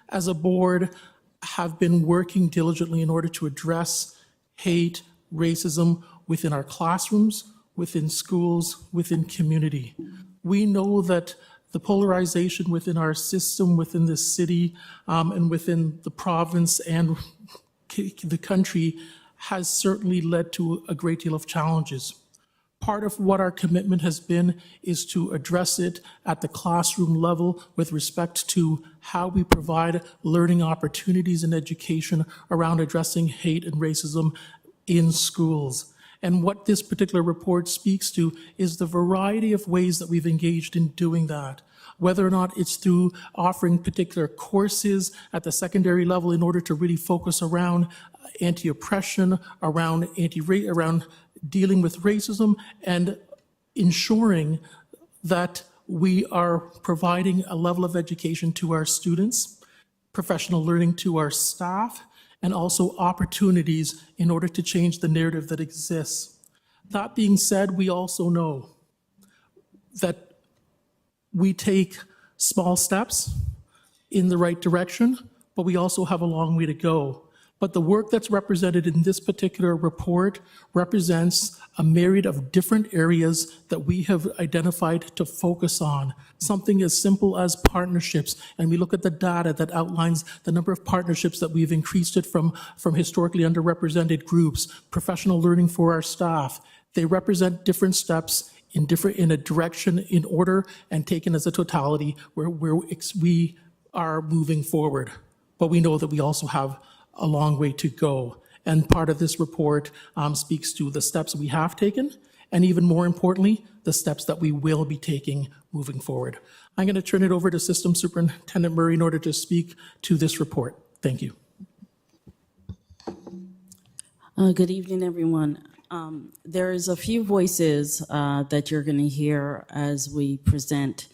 as a board, have been working diligently in order to address hate, racism within our classrooms, within schools, within community. We know that the polarization within our system, within this city, and within the province and the country has certainly led to a great deal of challenges. Part of what our commitment has been is to address it at the classroom level with respect to how we provide learning opportunities and education around addressing hate and racism in schools. And what this particular report speaks to is the variety of ways that we've engaged in doing that, whether or not it's through offering particular courses at the secondary level in order to really focus around anti-oppression, around dealing with racism, and ensuring that we are providing a level of education to our students, professional learning to our staff, and also opportunities in order to change the narrative that exists. That being said, we also know that we take small steps in the right direction, but we also have a long way to go. But the work that's represented in this particular report represents a myriad of different areas that we have identified to focus on. Something as simple as partnerships, and we look at the data that outlines the number of partnerships that we've increased it from historically underrepresented groups, professional learning for our staff. They represent different steps in a direction, in order, and taken as a totality where we are moving forward. But we know that we also have a long way to go. And part of this report speaks to the steps we have taken, and even more importantly, the steps that we will be taking moving forward. I'm going to turn it over to System Superintendent Murray in order to speak to this report. Thank you. Good evening, everyone. There's a few voices that you're going to hear as we present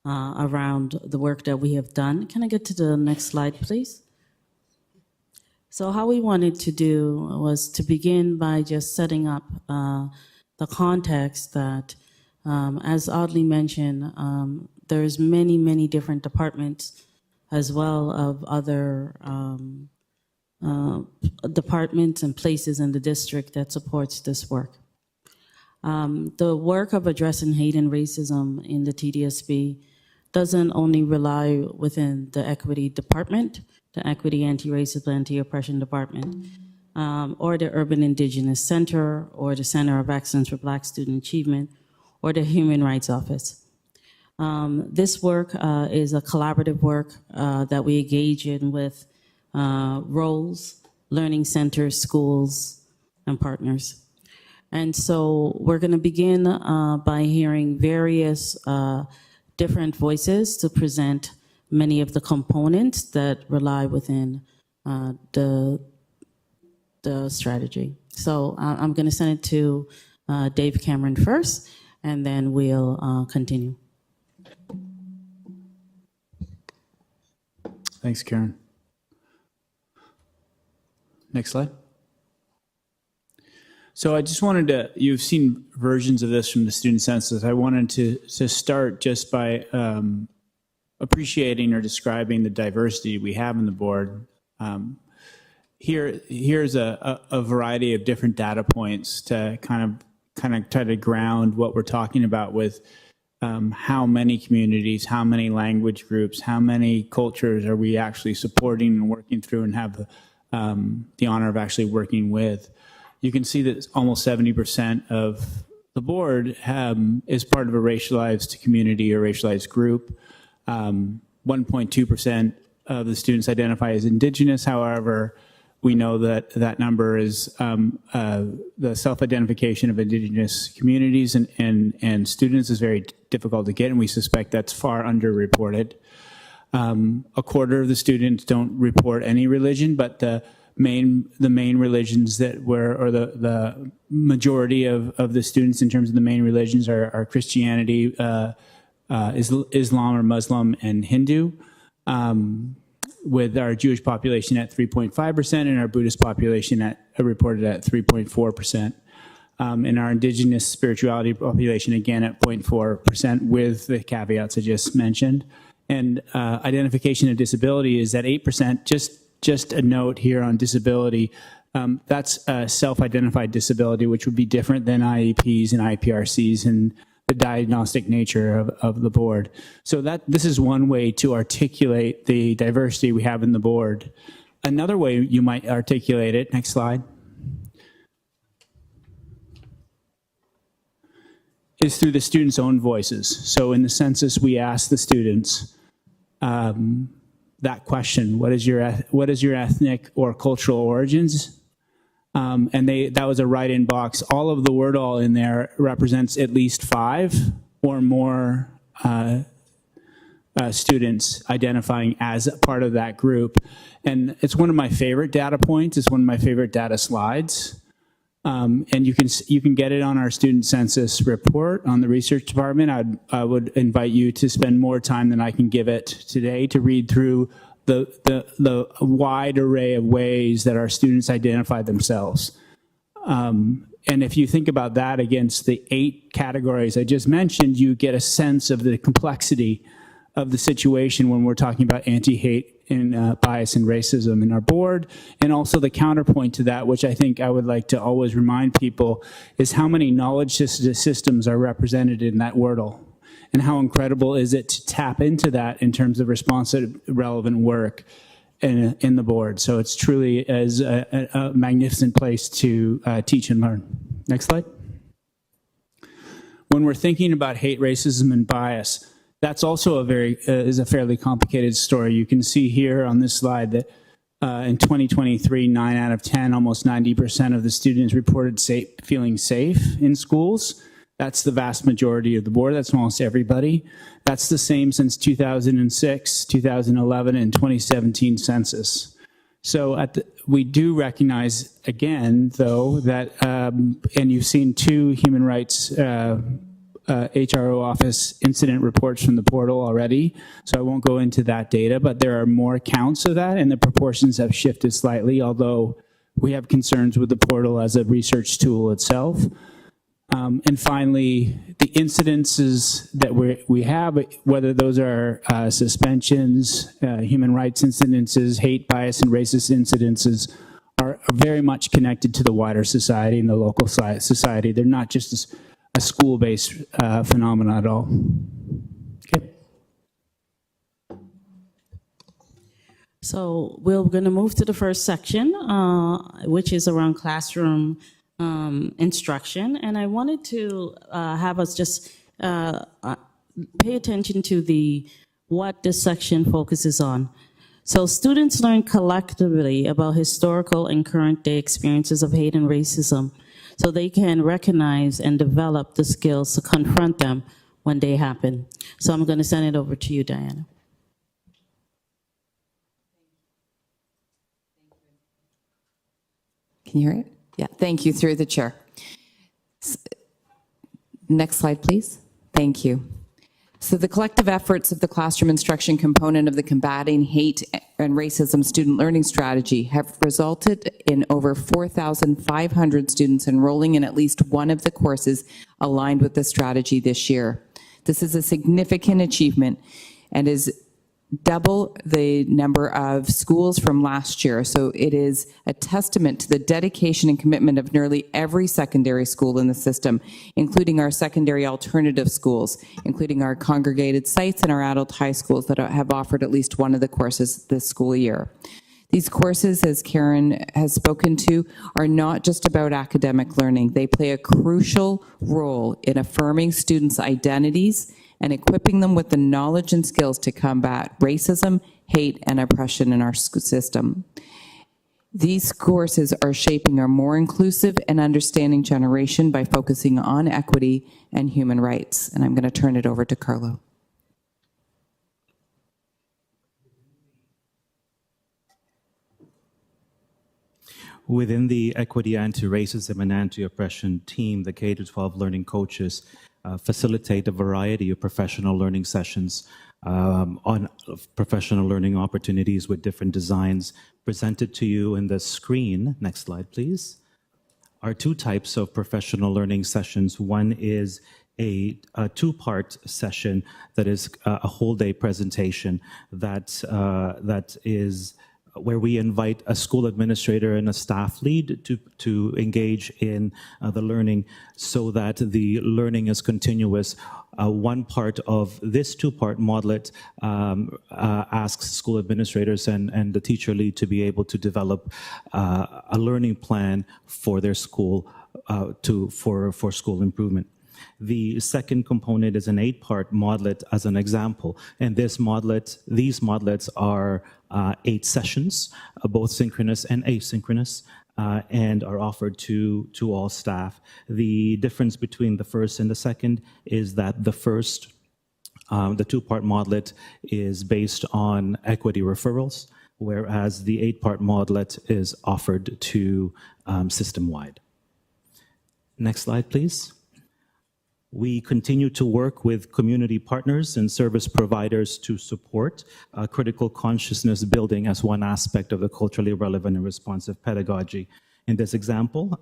around the work that we have done. Can I get to the next slide, please? So how we wanted to do was to begin by just setting up the context that, as oddly mentioned, there's many different departments as well of other departments and places in the district that supports this work. The work of addressing hate and racism in the TDSB doesn't only rely within the equity department, the Equity, Anti-Racism, Anti-Oppression Department, or the Urban Indigenous Center, or the Center of Excellence for Black Student Achievement, or the Human Rights Office. This work is a collaborative work that we engage in with roles, learning centers, schools, and partners. And so we're going to begin by hearing various different voices to present many of the components that rely within the strategy. So I'm going to send it to Dave Cameron first, and then we'll continue. Thanks, Karen. Next slide. So I just wanted to, you've seen versions of this from the student census. I wanted to start just by appreciating or describing the diversity we have in the board. Here's a variety of different data points to kind of try to ground what we're talking about with how many communities, how many language groups, how many cultures are we actually supporting and working through and have the honor of actually working with. You can see that almost 70% of the board is part of a racialized community or racialized group. 1.2% of the students identify as Indigenous. However, we know that that number is the self-identification of Indigenous communities and students is very difficult to get, and we suspect that's far underreported. A quarter of the students don't report any religion, but the main religions that were, or the majority of the students in terms of the main religions are Christianity, Islam or Muslim, and Hindu, with our Jewish population at 3.5% and our Buddhist population reported at 3.4%. And our Indigenous spirituality population, again, at 0.4%, with the caveats I just mentioned. And identification of disability is at 8%. Just a note here on disability, that's a self-identified disability, which would be different than IEPs and IPRCs and the diagnostic nature of the board. So this is one way to articulate the diversity we have in the board. Another way you might articulate it, next slide, is through the students' own voices. So in the census, we asked the students that question: what is your ethnic or cultural origins? And that was a write-in box. All of the word all in there represents at least 5 or more students identifying as a part of that group. And it's one of my favorite data points. It's one of my favorite data slides. And you can get it on our student census report on the research department. I would invite you to spend more time than I can give it today to read through the wide array of ways that our students identify themselves. And if you think about that against the 8 categories I just mentioned, you get a sense of the complexity of the situation when we're talking about anti-hate and bias and racism in our board. And also the counterpoint to that, which I think I would like to always remind people, is how many knowledge systems are represented in that Wordle. And how incredible is it to tap into that in terms of responsive, relevant work in the board. So it's truly as a magnificent place to teach and learn. Next slide. When we're thinking about hate, racism, and bias, that's also is a fairly complicated story. You can see here on this slide that in 2023, 9 out of 10, almost 90% of the students reported feeling safe in schools. That's the vast majority of the board. That's almost everybody. That's the same since 2006, 2011, and 2017 census. So we do recognize, again, though, that, and you've seen 2 human rights HRO office incident reports from the portal already, so I won't go into that data, but there are more counts of that, and the proportions have shifted slightly, although we have concerns with the portal as a research tool itself. And finally, the incidences that we have, whether those are suspensions, human rights incidences, hate, bias, and racist incidences, are very much connected to the wider society and the local society. They're not just a school-based phenomenon at all. Okay. So we're going to move to the first section, which is around classroom instruction. And I wanted to have us just pay attention to what this section focuses on. So students learn collectively about historical and current day experiences of hate and racism, so they can recognize and develop the skills to confront them when they happen. So I'm going to send it over to you, Diana. Can you hear it? Yeah, thank you, through the chair. Next slide, please. Thank you. So the collective efforts of the classroom instruction component of the Combating Hate and Racism Student Learning Strategy have resulted in over 4,500 students enrolling in at least one of the courses aligned with the strategy this year. This is a significant achievement and is double the number of schools from last year. So it is a testament to the dedication and commitment of nearly every secondary school in the system, including our secondary alternative schools, including our congregated sites and our adult high schools that have offered at least one of the courses this school year. These courses, as Karen has spoken to, are not just about academic learning. They play a crucial role in affirming students' identities and equipping them with the knowledge and skills to combat racism, hate, and oppression in our school system. These courses are shaping a more inclusive and understanding generation by focusing on equity and human rights. And I'm going to turn it over to Carlo. Within the Equity, Anti-Racism, and Anti-Oppression team, the K-12 learning coaches facilitate a variety of professional learning sessions on professional learning opportunities with different designs presented to you in the screen. Next slide, please. Are 2 types of professional learning sessions. One is a 2-part session that is a whole day presentation that is where we invite a school administrator and a staff lead to engage in the learning so that the learning is continuous. One part of this 2-part modelet asks school administrators and the teacher lead to be able to develop a learning plan for their school for school improvement. The second component is an 8-part modelet as an example, and these modelets are 8 sessions, both synchronous and asynchronous, and are offered to all staff. The difference between the first and the second is that the first, the 2-part modelet is based on equity referrals, whereas the 8-part modelet is offered to system-wide. Next slide, please. We continue to work with community partners and service providers to support critical consciousness building as one aspect of the culturally relevant and responsive pedagogy. In this example,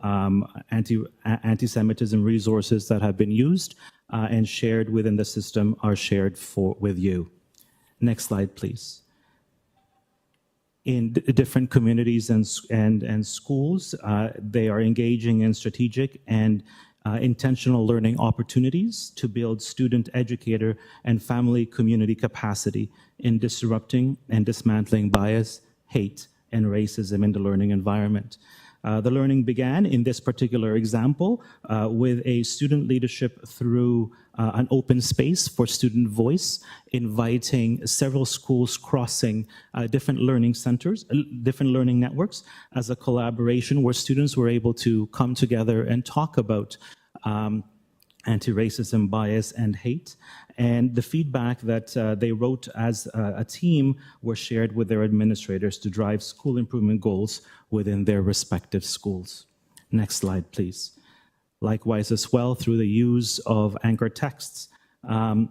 anti-Semitism resources that have been used and shared within the system are shared with you. Next slide, please. In different communities and schools, they are engaging in strategic and intentional learning opportunities to build student, educator, and family community capacity in disrupting and dismantling bias, hate, and racism in the learning environment. The learning began in this particular example with a student leadership through an open space for student voice, inviting several schools crossing different learning centers, different learning networks as a collaboration where students were able to come together and talk about anti-racism, bias, and hate. And the feedback that they wrote as a team were shared with their administrators to drive school improvement goals within their respective schools. Next slide, please. Likewise as well, through the use of anchor texts,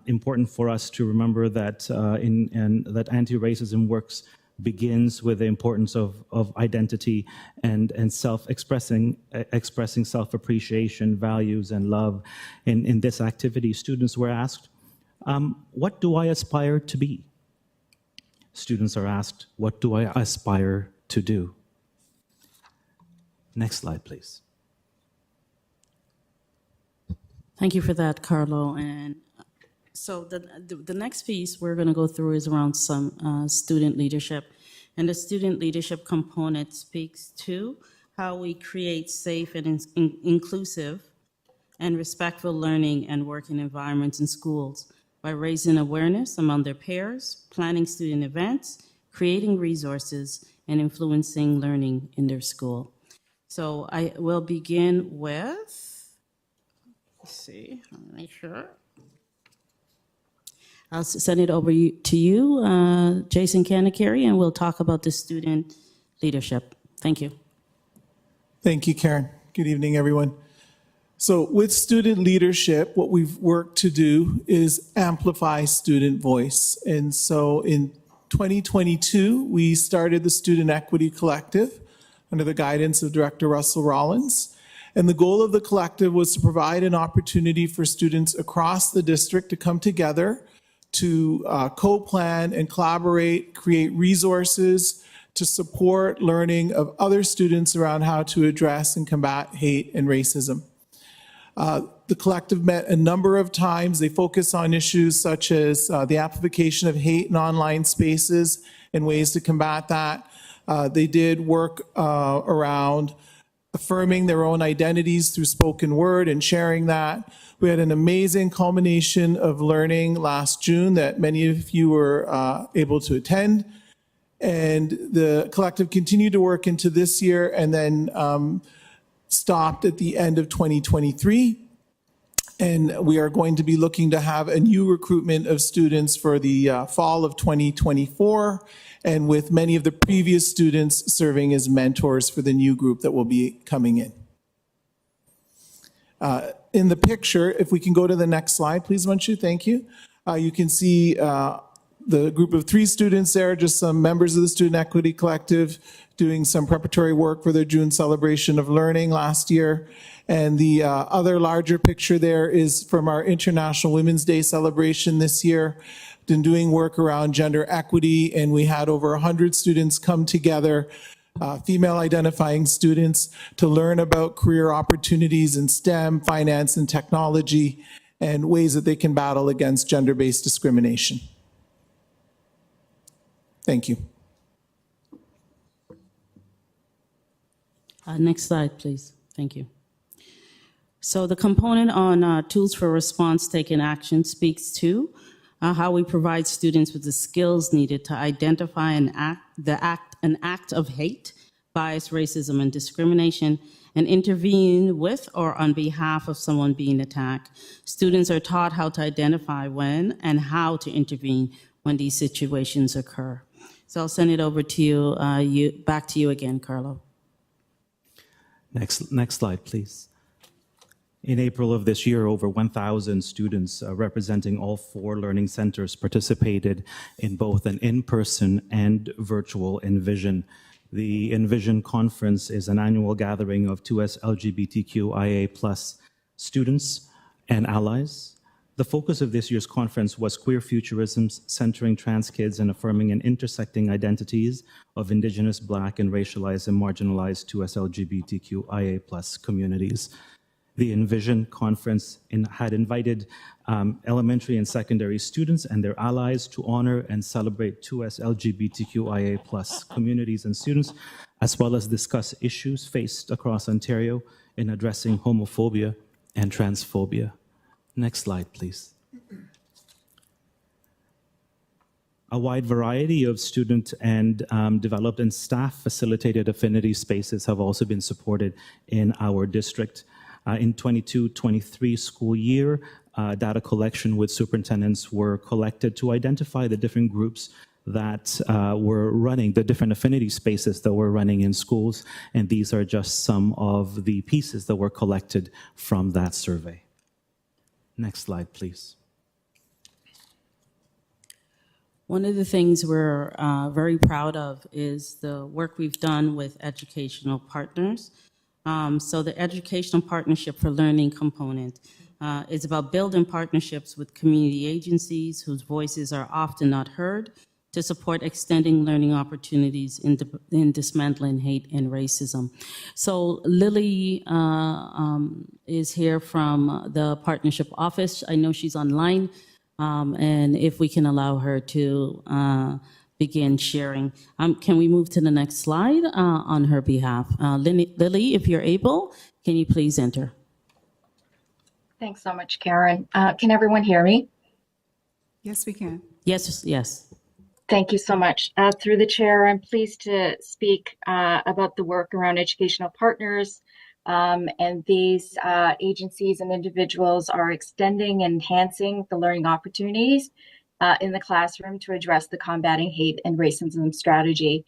important for us to remember that that anti-racism works begins with the importance of identity and expressing self-appreciation, values, and love. In this activity, students were asked, what do I aspire to be? Students are asked, what do I aspire to do? Next slide, please. Thank you for that, Carlo. And so the next piece we're going to go through is around some student leadership. And the student leadership component speaks to how we create safe and inclusive and respectful learning and working environments in schools by raising awareness among their peers, planning student events, creating resources, and influencing learning in their school. So I will begin with, let's see, make sure. I'll send it over to you, Jason Kanee, and we'll talk about the student leadership. Thank you. Thank you, Karen. Good evening, everyone. So with student leadership, what we've worked to do is amplify student voice. And so in 2022, we started the Student Equity Collective under the guidance of Director Russell Rollins. And the goal of the collective was to provide an opportunity for students across the district to come together to co-plan and collaborate, create resources to support learning of other students around how to address and combat hate and racism. The collective met a number of times. They focus on issues such as the amplification of hate in online spaces and ways to combat that. They did work around affirming their own identities through spoken word and sharing that. We had an amazing culmination of learning last June that many of you were able to attend. And the collective continued to work into this year and then stopped at the end of 2023. And we are going to be looking to have a new recruitment of students for the fall of 2024, and with many of the previous students serving as mentors for the new group that will be coming in. In the picture, if we can go to the next slide, please, Manshu, thank you. You can see the group of 3 students there, just some members of the Student Equity Collective doing some preparatory work for their June celebration of learning last year. And the other larger picture there is from our International Women's Day celebration this year. Been doing work around gender equity, and we had over 100 students come together, female identifying students, to learn about career opportunities in STEM, finance, and technology, and ways that they can battle against gender-based discrimination. Thank you. Next slide, please. Thank you. So the component on tools for response taking action speaks to how we provide students with the skills needed to identify an act of hate, bias, racism, and discrimination, and intervene with or on behalf of someone being attacked. Students are taught how to identify when and how to intervene when these situations occur. So I'll send it over to you, back to you again, Carlo. Next slide, please. In April of this year, over 1,000 students representing all 4 learning centers participated in both an in-person and virtual Envision. The Envision Conference is an annual gathering of 2S LGBTQIA+ students and allies. The focus of this year's conference was queer futurisms, centering trans kids and affirming and intersecting identities of Indigenous, Black, and racialized and marginalized 2S LGBTQIA+ communities. The Envision Conference had invited elementary and secondary students and their allies to honor and celebrate 2S LGBTQIA+ communities and students, as well as discuss issues faced across Ontario in addressing homophobia and transphobia. Next slide, please. A wide variety of student and developed and staff-facilitated affinity spaces have also been supported in our district. In 22-23 school year, data collection with superintendents were collected to identify the different groups that were running, the different affinity spaces that were running in schools, and these are just some of the pieces that were collected from that survey. Next slide, please. One of the things we're very proud of is the work we've done with educational partners. So the Educational Partnership for Learning component is about building partnerships with community agencies whose voices are often not heard to support extending learning opportunities in dismantling hate and racism. So Lily is here from the partnership office. I know she's online, and if we can allow her to begin sharing. Can we move to the next slide on her behalf? Lily, if you're able, can you please enter? Thanks so much, Karen. Can everyone hear me? Yes, we can. Yes, yes. Thank you so much. Through the chair, I'm pleased to speak about the work around educational partners, and these agencies and individuals are extending and enhancing the learning opportunities in the classroom to address the combating hate and racism strategy.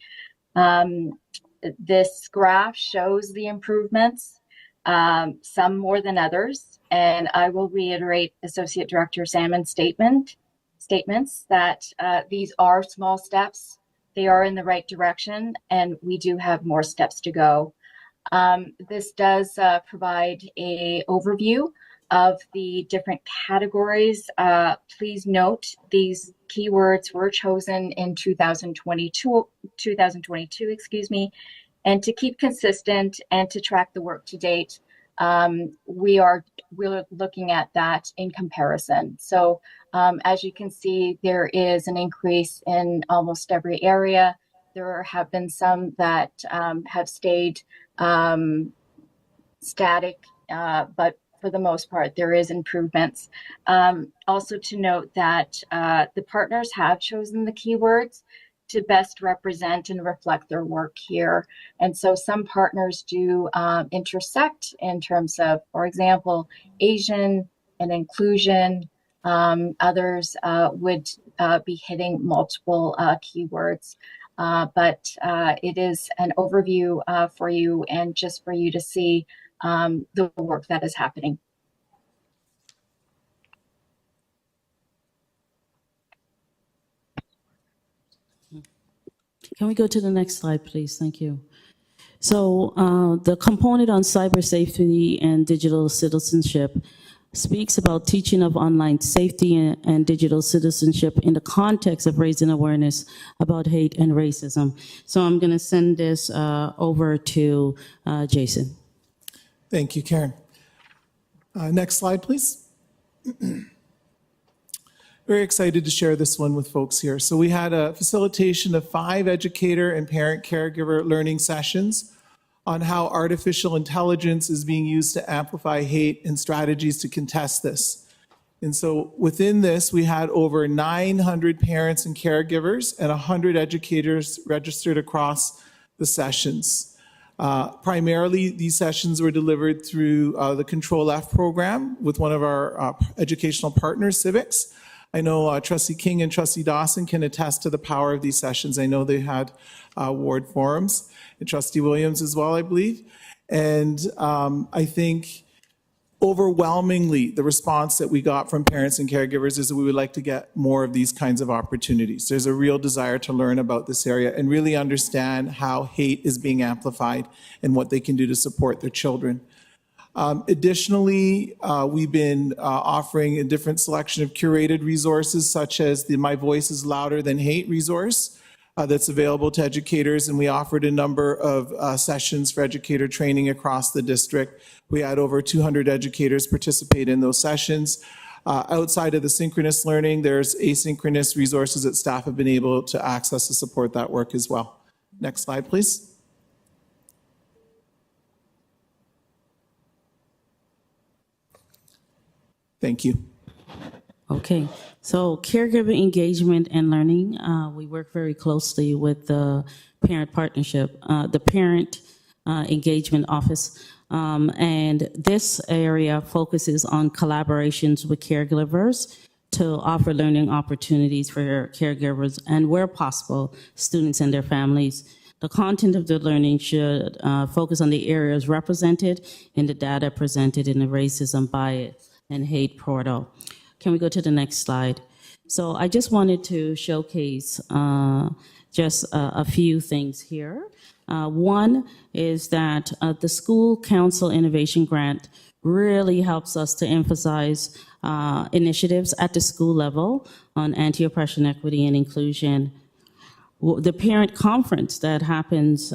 This graph shows the improvements, some more than others, and I will reiterate Associate Director Salmon's statements that these are small steps. They are in the right direction, and we do have more steps to go. This does provide an overview of the different categories. Please note these keywords were chosen in 2022, and to keep consistent and to track the work to date, we're looking at that in comparison. So as you can see, there is an increase in almost every area. There have been some that have stayed static, but for the most part, there is improvements. Also to note that the partners have chosen the keywords to best represent and reflect their work here. And so some partners do intersect in terms of, for example, Asian and inclusion. Others would be hitting multiple keywords. But it is an overview for you and just for you to see the work that is happening. Can we go to the next slide, please? Thank you. So the component on cyber safety and digital citizenship speaks about teaching of online safety and digital citizenship in the context of raising awareness about hate and racism. So I'm going to send this over to Jason. Thank you, Karen. Next slide, please. Very excited to share this one with folks here. So we had a facilitation of 5 educator and parent caregiver learning sessions on how artificial intelligence is being used to amplify hate and strategies to contest this. And so within this, we had over 900 parents and caregivers and 100 educators registered across the sessions. Primarily, these sessions were delivered through the Control F program with one of our educational partners, Civics. I know Trustee King and Trustee Dawson can attest to the power of these sessions. I know they had ward forums, and Trustee Williams as well, I believe. And I think overwhelmingly, the response that we got from parents and caregivers is that we would like to get more of these kinds of opportunities. There's a real desire to learn about this area and really understand how hate is being amplified and what they can do to support their children. Additionally, we've been offering a different selection of curated resources, such as the My Voice is Louder Than Hate resource that's available to educators, and we offered a number of sessions for educator training across the district. We had over 200 educators participate in those sessions. Outside of the synchronous learning, there's asynchronous resources that staff have been able to access to support that work as well. Next slide, please. Thank you. Okay, so caregiver engagement and learning, we work very closely with the parent partnership, the parent engagement office. And this area focuses on collaborations with caregivers to offer learning opportunities for caregivers and, where possible, students and their families. The content of the learning should focus on the areas represented in the data presented in the racism, bias, and hate portal. Can we go to the next slide? So I just wanted to showcase just a few things here. One is that the School Council Innovation Grant really helps us to emphasize initiatives at the school level on anti-oppression, equity, and inclusion. The parent conference that happens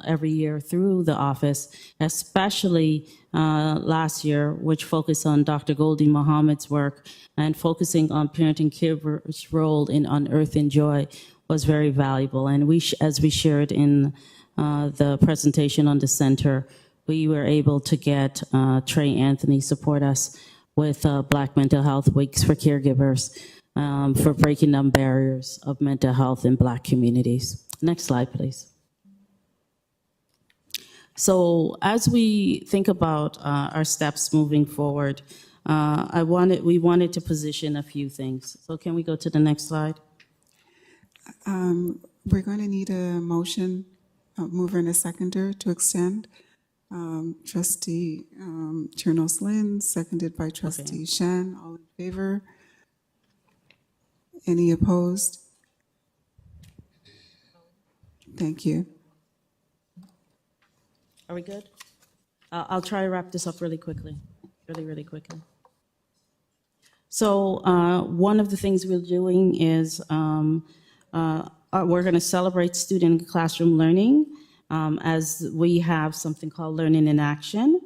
every year through the office, especially last year, which focused on Dr. Goldie Muhammad's work and focusing on parent and caregiver's role in unearthing joy, was very valuable. And as we shared in the presentation on the center, we were able to get Trey Anthony support us with Black Mental Health Weeks for Caregivers for breaking down barriers of mental health in Black communities. Next slide, please. So as we think about our steps moving forward, we wanted to position a few things. So can we go to the next slide? We're going to need a motion, a mover and a seconder to extend. Trustee Chernos-Lynn, seconded by Trustee Shan. All in favor? Any opposed? Thank you. Are we good? I'll try to wrap this up really quickly, really quickly. So one of the things we're doing is we're going to celebrate student classroom learning as we have something called Learning in Action,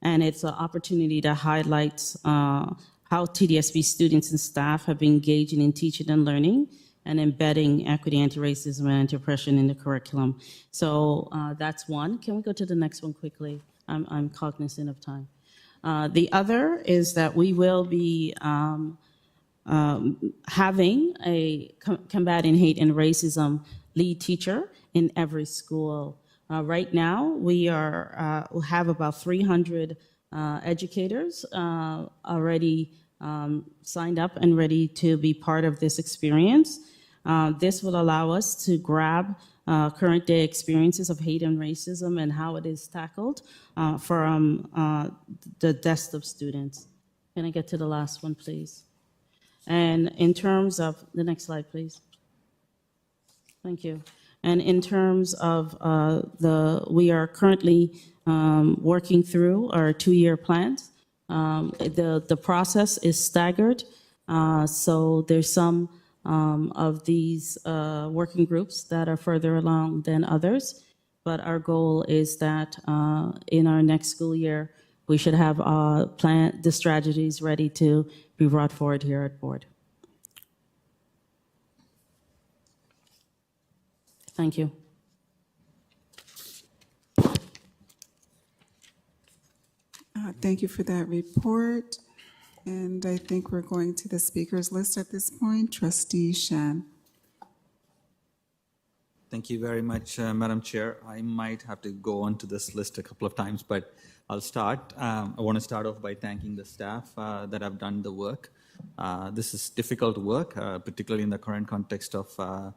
and it's an opportunity to highlight how TDSB students and staff have been engaging in teaching and learning and embedding equity, anti-racism, and anti-oppression in the curriculum. So that's one. Can we go to the next one quickly? I'm cognizant of time. The other is that we will be having a combating hate and racism lead teacher in every school. Right now, we have about 300 educators already signed up and ready to be part of this experience. This will allow us to grab current day experiences of hate and racism and how it is tackled from the desk of students. Can I get to the last one, please? And in terms of, the next slide, please. Thank you. And in terms of we are currently working through our 2-year plans. The process is staggered, so there's some of these working groups that are further along than others, but our goal is that in our next school year, we should have the strategies ready to be brought forward here at board. Thank you. Thank you for that report. And I think we're going to the speakers list at this point. Trustee Shan. Thank you very much, Madam Chair. I might have to go on to this list a couple of times, but I'll start. I want to start off by thanking the staff that have done the work. This is difficult work, particularly in the current context of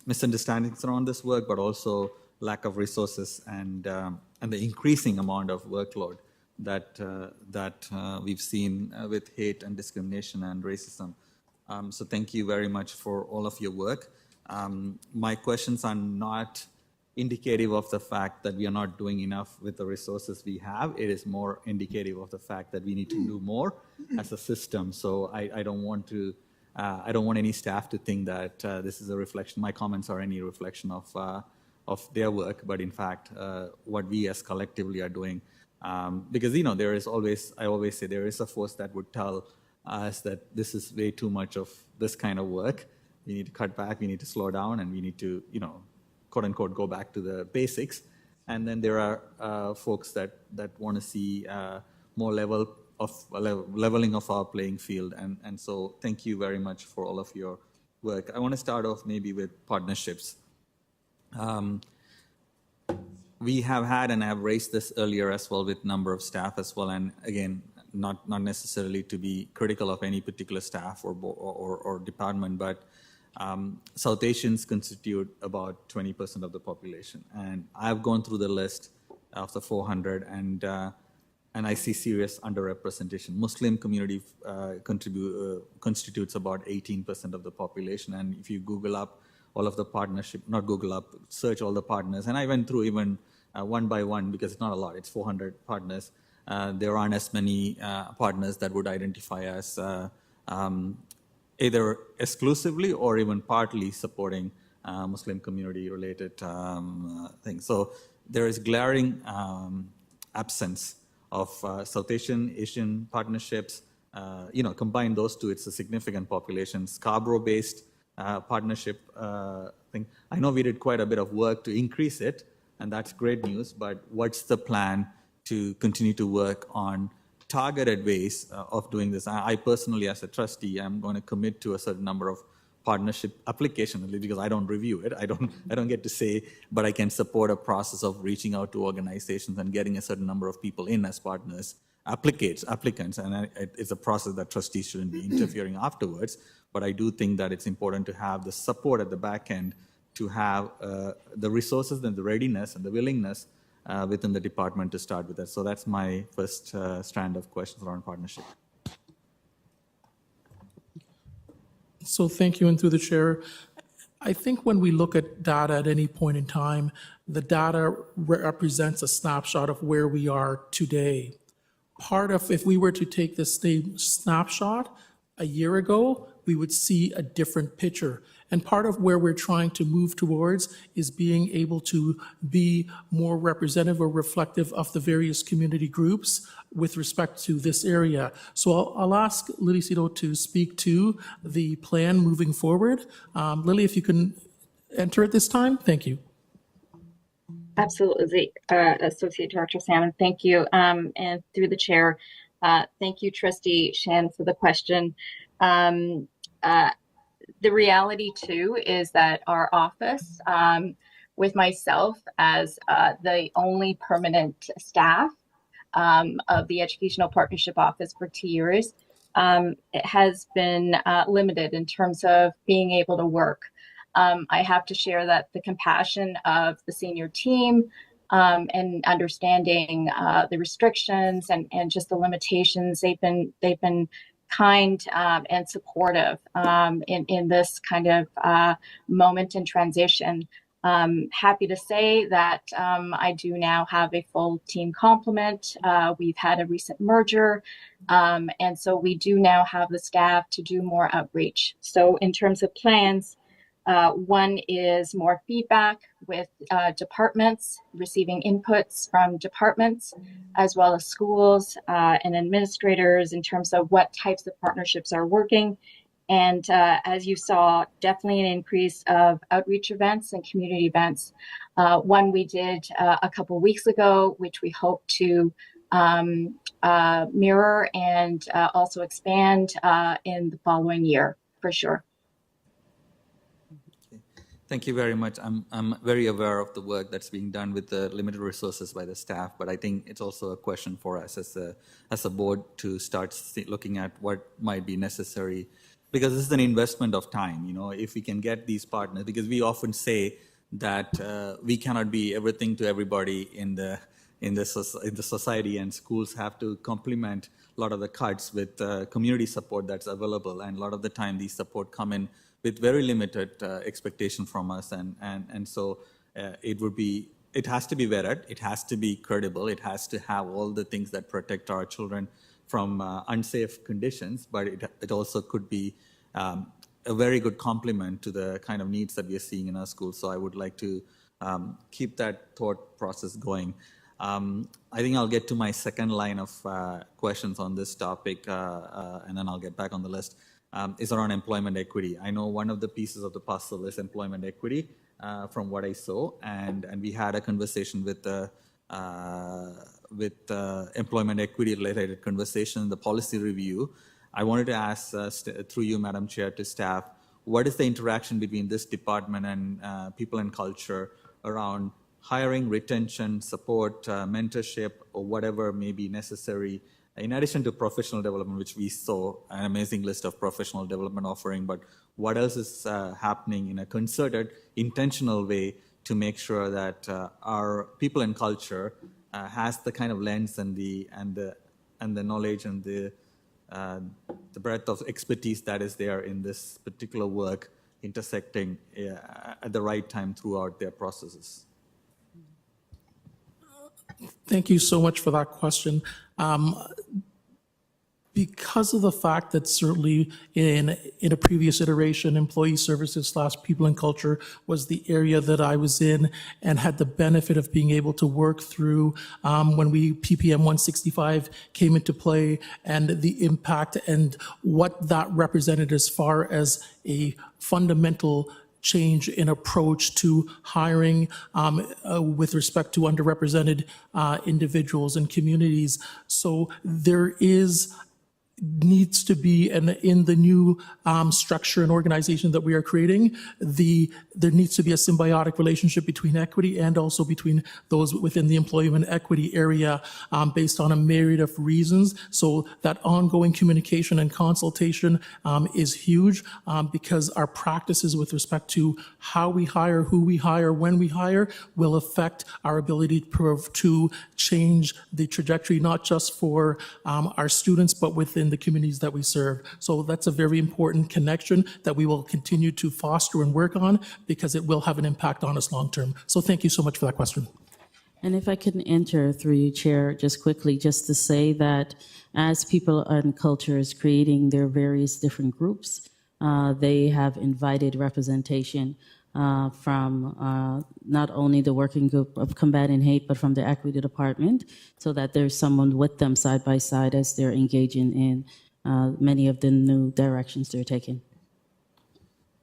misunderstandings around this work, but also lack of resources and the increasing amount of workload that we've seen with hate and discrimination and racism. So thank you very much for all of your work. My questions are not indicative of the fact that we are not doing enough with the resources we have. It is more indicative of the fact that we need to do more as a system. So I don't want to, I don't want any staff to think that this is a reflection, my comments are any reflection of their work, but in fact, what we as collectively are doing. Because, you know, there is always, I always say there is a force that would tell us that this is way too much of this kind of work. We need to cut back, we need to slow down, and we need to, you know, quote unquote, go back to the basics. And then there are folks that want to see more leveling of our playing field. And so thank you very much for all of your work. I want to start off maybe with partnerships. We have had, and I have raised this earlier as well with number of staff as well. And again, not necessarily to be critical of any particular staff or department, but South Asians constitute about 20% of the population. And I've gone through the list of the 400, and I see serious underrepresentation. Muslim community constitutes about 18% of the population. And if you Google up all of the partnership, not Google up, search all the partners. And I went through even one by one, because it's not a lot, it's 400 partners. There aren't as many partners that would identify as either exclusively or even partly supporting Muslim community-related things. So there is glaring absence of South Asian partnerships. You know, combine those two, it's a significant population. Scarborough-based partnership thing. I know we did quite a bit of work to increase it, and that's great news, but what's the plan to continue to work on targeted ways of doing this? I personally, as a trustee, I'm going to commit to a certain number of partnership applications, because I don't review it. I don't get to say, but I can support a process of reaching out to organizations and getting a certain number of people in as partners, applicants, and it's a process that trustees shouldn't be interfering afterwards. But I do think that it's important to have the support at the back end, to have the resources and the readiness and the willingness within the department to start with that. So that's my first strand of questions around partnership. So thank you, and through the chair, I think when we look at data at any point in time, the data represents a snapshot of where we are today. Part of, if we were to take this same snapshot a year ago, we would see a different picture. And part of where we're trying to move towards is being able to be more representative or reflective of the various community groups with respect to this area. So I'll ask Lily Cito to speak to the plan moving forward. Lily, if you can enter at this time, thank you. Absolutely, Associate Director Salmon, thank you. And through the chair, thank you, Trustee Shan, for the question. The reality too is that our office, with myself as the only permanent staff of the Educational Partnership Office for 2 years, it has been limited in terms of being able to work. I have to share that the compassion of the senior team and understanding the restrictions and just the limitations, they've been kind and supportive in this kind of moment in transition. Happy to say that I do now have a full team complement. We've had a recent merger, and so we do now have the staff to do more outreach. So in terms of plans, one is more feedback with departments, receiving inputs from departments, as well as schools and administrators in terms of what types of partnerships are working. And as you saw, definitely an increase of outreach events and community events. One we did a couple weeks ago, which we hope to mirror and also expand in the following year, for sure. Thank you very much. I'm very aware of the work that's being done with the limited resources by the staff, but I think it's also a question for us as a board to start looking at what might be necessary, because this is an investment of time. You know, if we can get these partners, because we often say that we cannot be everything to everybody in the in the society, and schools have to complement a lot of the cuts with community support that's available. And a lot of the time, these support come in with very limited expectation from us, and so it has to be vetted, it has to be credible, it has to have all the things that protect our children from unsafe conditions, but it also could be a very good complement to the kind of needs that we are seeing in our schools. So I would like to keep that thought process going. I think I'll get to my second line of questions on this topic, and then I'll get back on the list, is around employment equity. I know one of the pieces of the puzzle is employment equity, from what I saw, and we had a conversation with employment equity related conversation in the policy review. I wanted to ask, through you, Madam Chair, to staff, what is the interaction between this department and people and culture around hiring, retention, support, mentorship, or whatever may be necessary, in addition to professional development, which we saw an amazing list of professional development offering, but what else is happening in a concerted, intentional way to make sure that our people and culture has the kind of lens and the knowledge and the breadth of expertise that is there in this particular work intersecting at the right time throughout their processes? Thank you so much for that question. Because of the fact that certainly in a previous iteration, employee services / people and culture was the area that I was in and had the benefit of being able to work through when PPM 165 came into play and the impact and what that represented as far as a fundamental change in approach to hiring with respect to underrepresented individuals and communities. So there needs to be, and in the new structure and organization that we are creating, there needs to be a symbiotic relationship between equity and also between those within the employment equity area based on a myriad of reasons. So that ongoing communication and consultation is huge because our practices with respect to how we hire, who we hire, when we hire will affect our ability to change the trajectory, not just for our students, but within the communities that we serve. So that's a very important connection that we will continue to foster and work on because it will have an impact on us long term. So thank you so much for that question. And if I could enter through you, Chair, just quickly, just to say that as people and culture is creating their various different groups, they have invited representation from not only the working group of combating hate, but from the equity department, so that there's someone with them side by side as they're engaging in many of the new directions they're taking.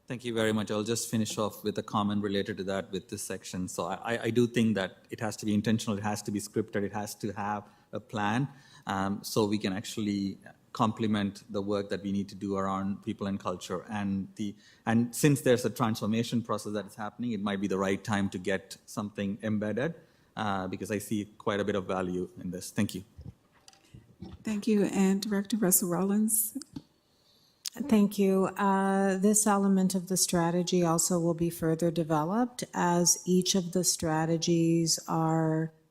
Thank you very much. I'll just finish off with a comment related to that with this section. So I do think that it has to be intentional, it has to be scripted, it has to have a plan, so we can actually complement the work that we need to do around people and culture. And since there's a transformation process that is happening, it might be the right time to get something embedded because I see quite a bit of value in this. Thank you. Thank you. And Director Russell-Rollins. Thank you. This element of the strategy also will be further developed as each of the strategies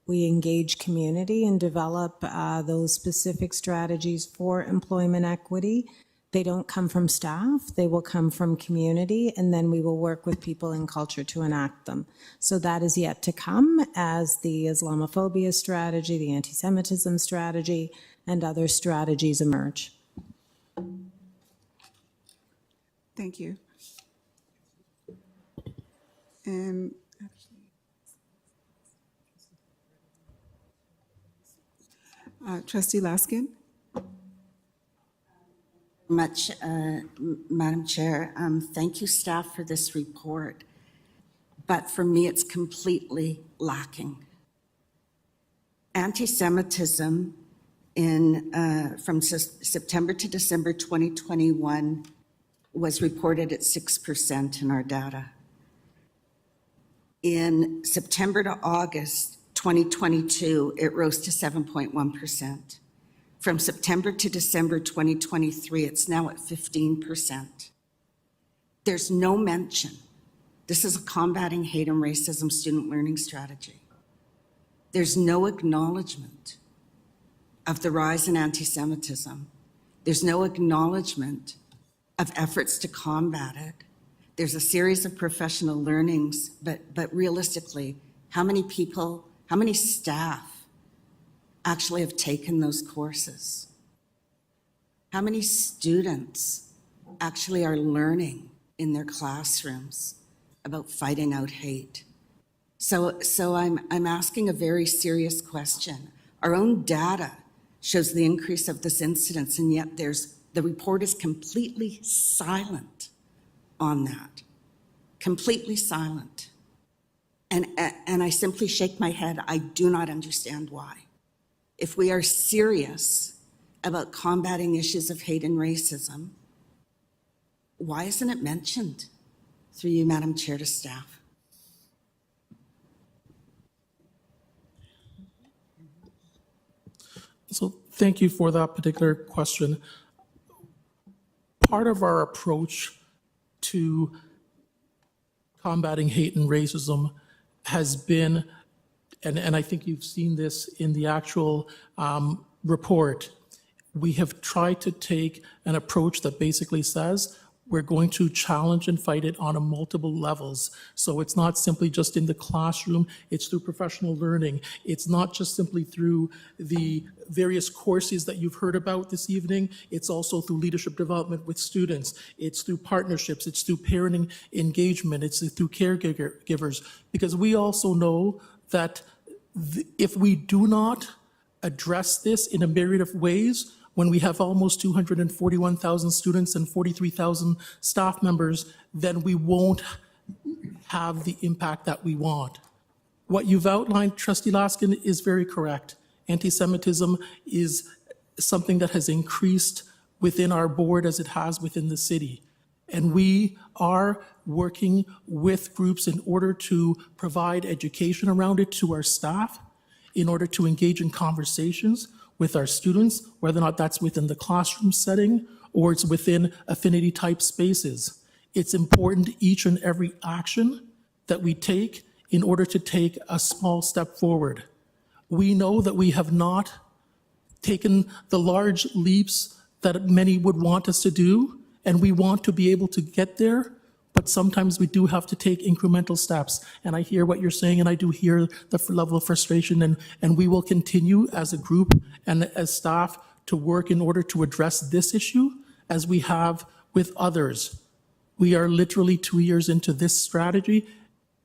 we engage community and develop those specific strategies for employment equity. They don't come from staff, they will come from community, and then we will work with people in culture to enact them. So that is yet to come as the Islamophobia strategy, the anti-Semitism strategy, and other strategies emerge. Thank you. And Trustee Laskin. Much, Madam Chair. Thank you, staff, for this report. But for me, it's completely lacking. Anti-Semitism from September to December 2021 was reported at 6% in our data. In September to August 2022, it rose to 7.1%. From September to December 2023, it's now at 15%. There's no mention. This is a combating hate and racism student learning strategy. There's no acknowledgement of the rise in anti-Semitism. There's no acknowledgement of efforts to combat it. There's a series of professional learnings, but realistically, how many people, how many staff actually have taken those courses? How many students actually are learning in their classrooms about fighting out hate? So I'm asking a very serious question. Our own data shows the increase of this incidence, and yet the report is completely silent on that, completely silent. And I simply shake my head. I do not understand why. If we are serious about combating issues of hate and racism, why isn't it mentioned? Through you, Madam Chair, to staff. So thank you for that particular question. Part of our approach to combating hate and racism has been, and I think you've seen this in the actual report, we have tried to take an approach that basically says we're going to challenge and fight it on a multiple levels. So it's not simply just in the classroom, it's through professional learning. It's not just simply through the various courses that you've heard about this evening. It's also through leadership development with students. It's through partnerships. It's through parenting engagement. It's through caregivers. Because we also know that if we do not address this in a myriad of ways, when we have almost 241,000 students and 43,000 staff members, then we won't have the impact that we want. What you've outlined, Trustee Laskin, is very correct. Anti-Semitism is something that has increased within our board as it has within the city. And we are working with groups in order to provide education around it to our staff, in order to engage in conversations with our students, whether or not that's within the classroom setting or it's within affinity type spaces. It's important each and every action that we take in order to take a small step forward. We know that we have not taken the large leaps that many would want us to do, and we want to be able to get there, but sometimes we do have to take incremental steps. And I hear what you're saying, and I do hear the level of frustration, and we will continue as a group and as staff to work in order to address this issue as we have with others. We are literally 2 years into this strategy,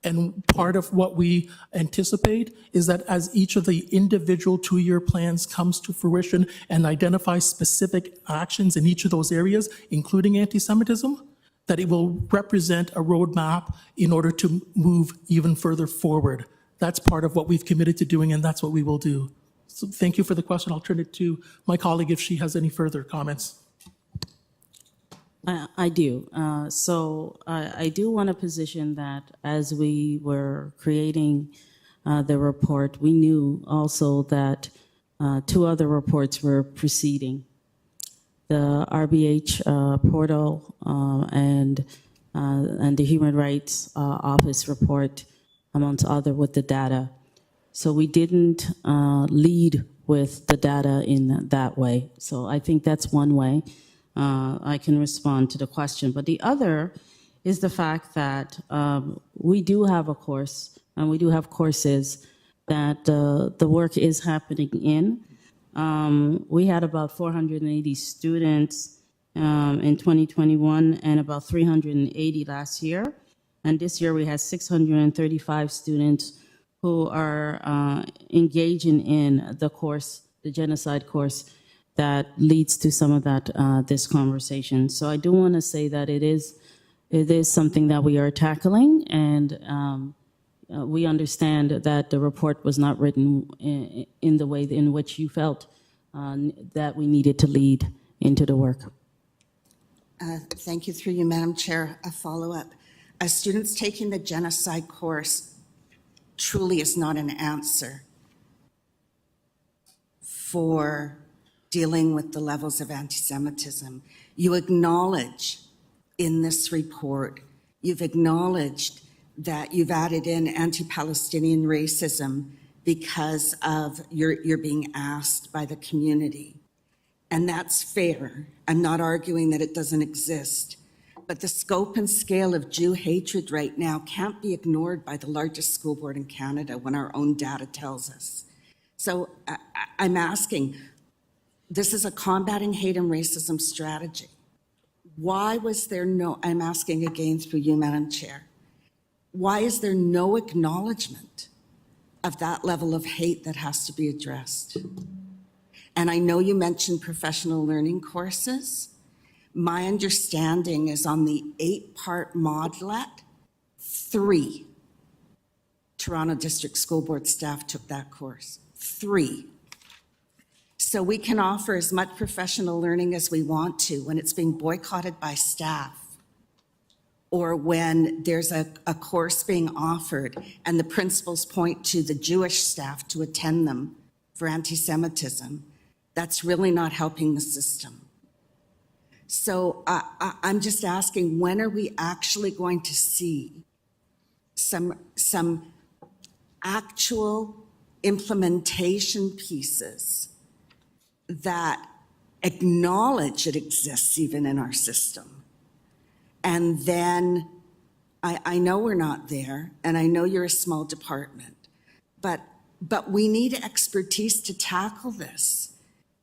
and part of what we anticipate is that as each of the individual 2-year plans comes to fruition and identifies specific actions in each of those areas, including anti-Semitism, that it will represent a roadmap in order to move even further forward. That's part of what we've committed to doing, and that's what we will do. So thank you for the question. I'll turn it to my colleague if she has any further comments. I do. I do want to position that as we were creating the report, we knew also that 2 other reports were preceding. The RBH portal and the Human Rights Office report, amongst other, with the data. So we didn't lead with the data in that way. So I think that's one way I can respond to the question. But the other is the fact that we do have a course, and we do have courses that the work is happening in. We had about 480 students in 2021 and about 380 last year. And this year we had 635 students who are engaging in the course, the genocide course, that leads to some of that, this conversation. So I do want to say that it is something that we are tackling, and we understand that the report was not written in the way in which you felt that we needed to lead into the work. Thank you. Through you, Madam Chair, a follow-up. Students taking the genocide course truly is not an answer for dealing with the levels of anti-Semitism. You acknowledge in this report, you've acknowledged that you've added in anti-Palestinian racism because of you're being asked by the community. And that's fair. I'm not arguing that it doesn't exist. But the scope and scale of Jew hatred right now can't be ignored by the largest school board in Canada when our own data tells us. So I'm asking, this is a combating hate and racism strategy. Why was there no, I'm asking again through you, Madam Chair, why is there no acknowledgement of that level of hate that has to be addressed? And I know you mentioned professional learning courses. My understanding is on the 8-part Modlet, 3 Toronto District School Board staff took that course. 3. So we can offer as much professional learning as we want to when it's being boycotted by staff, or when there's a course being offered and the principals point to the Jewish staff to attend them for anti-Semitism. That's really not helping the system. So I'm just asking, when are we actually going to see some actual implementation pieces that acknowledge it exists even in our system? And then I know we're not there, and I know you're a small department, but we need expertise to tackle this,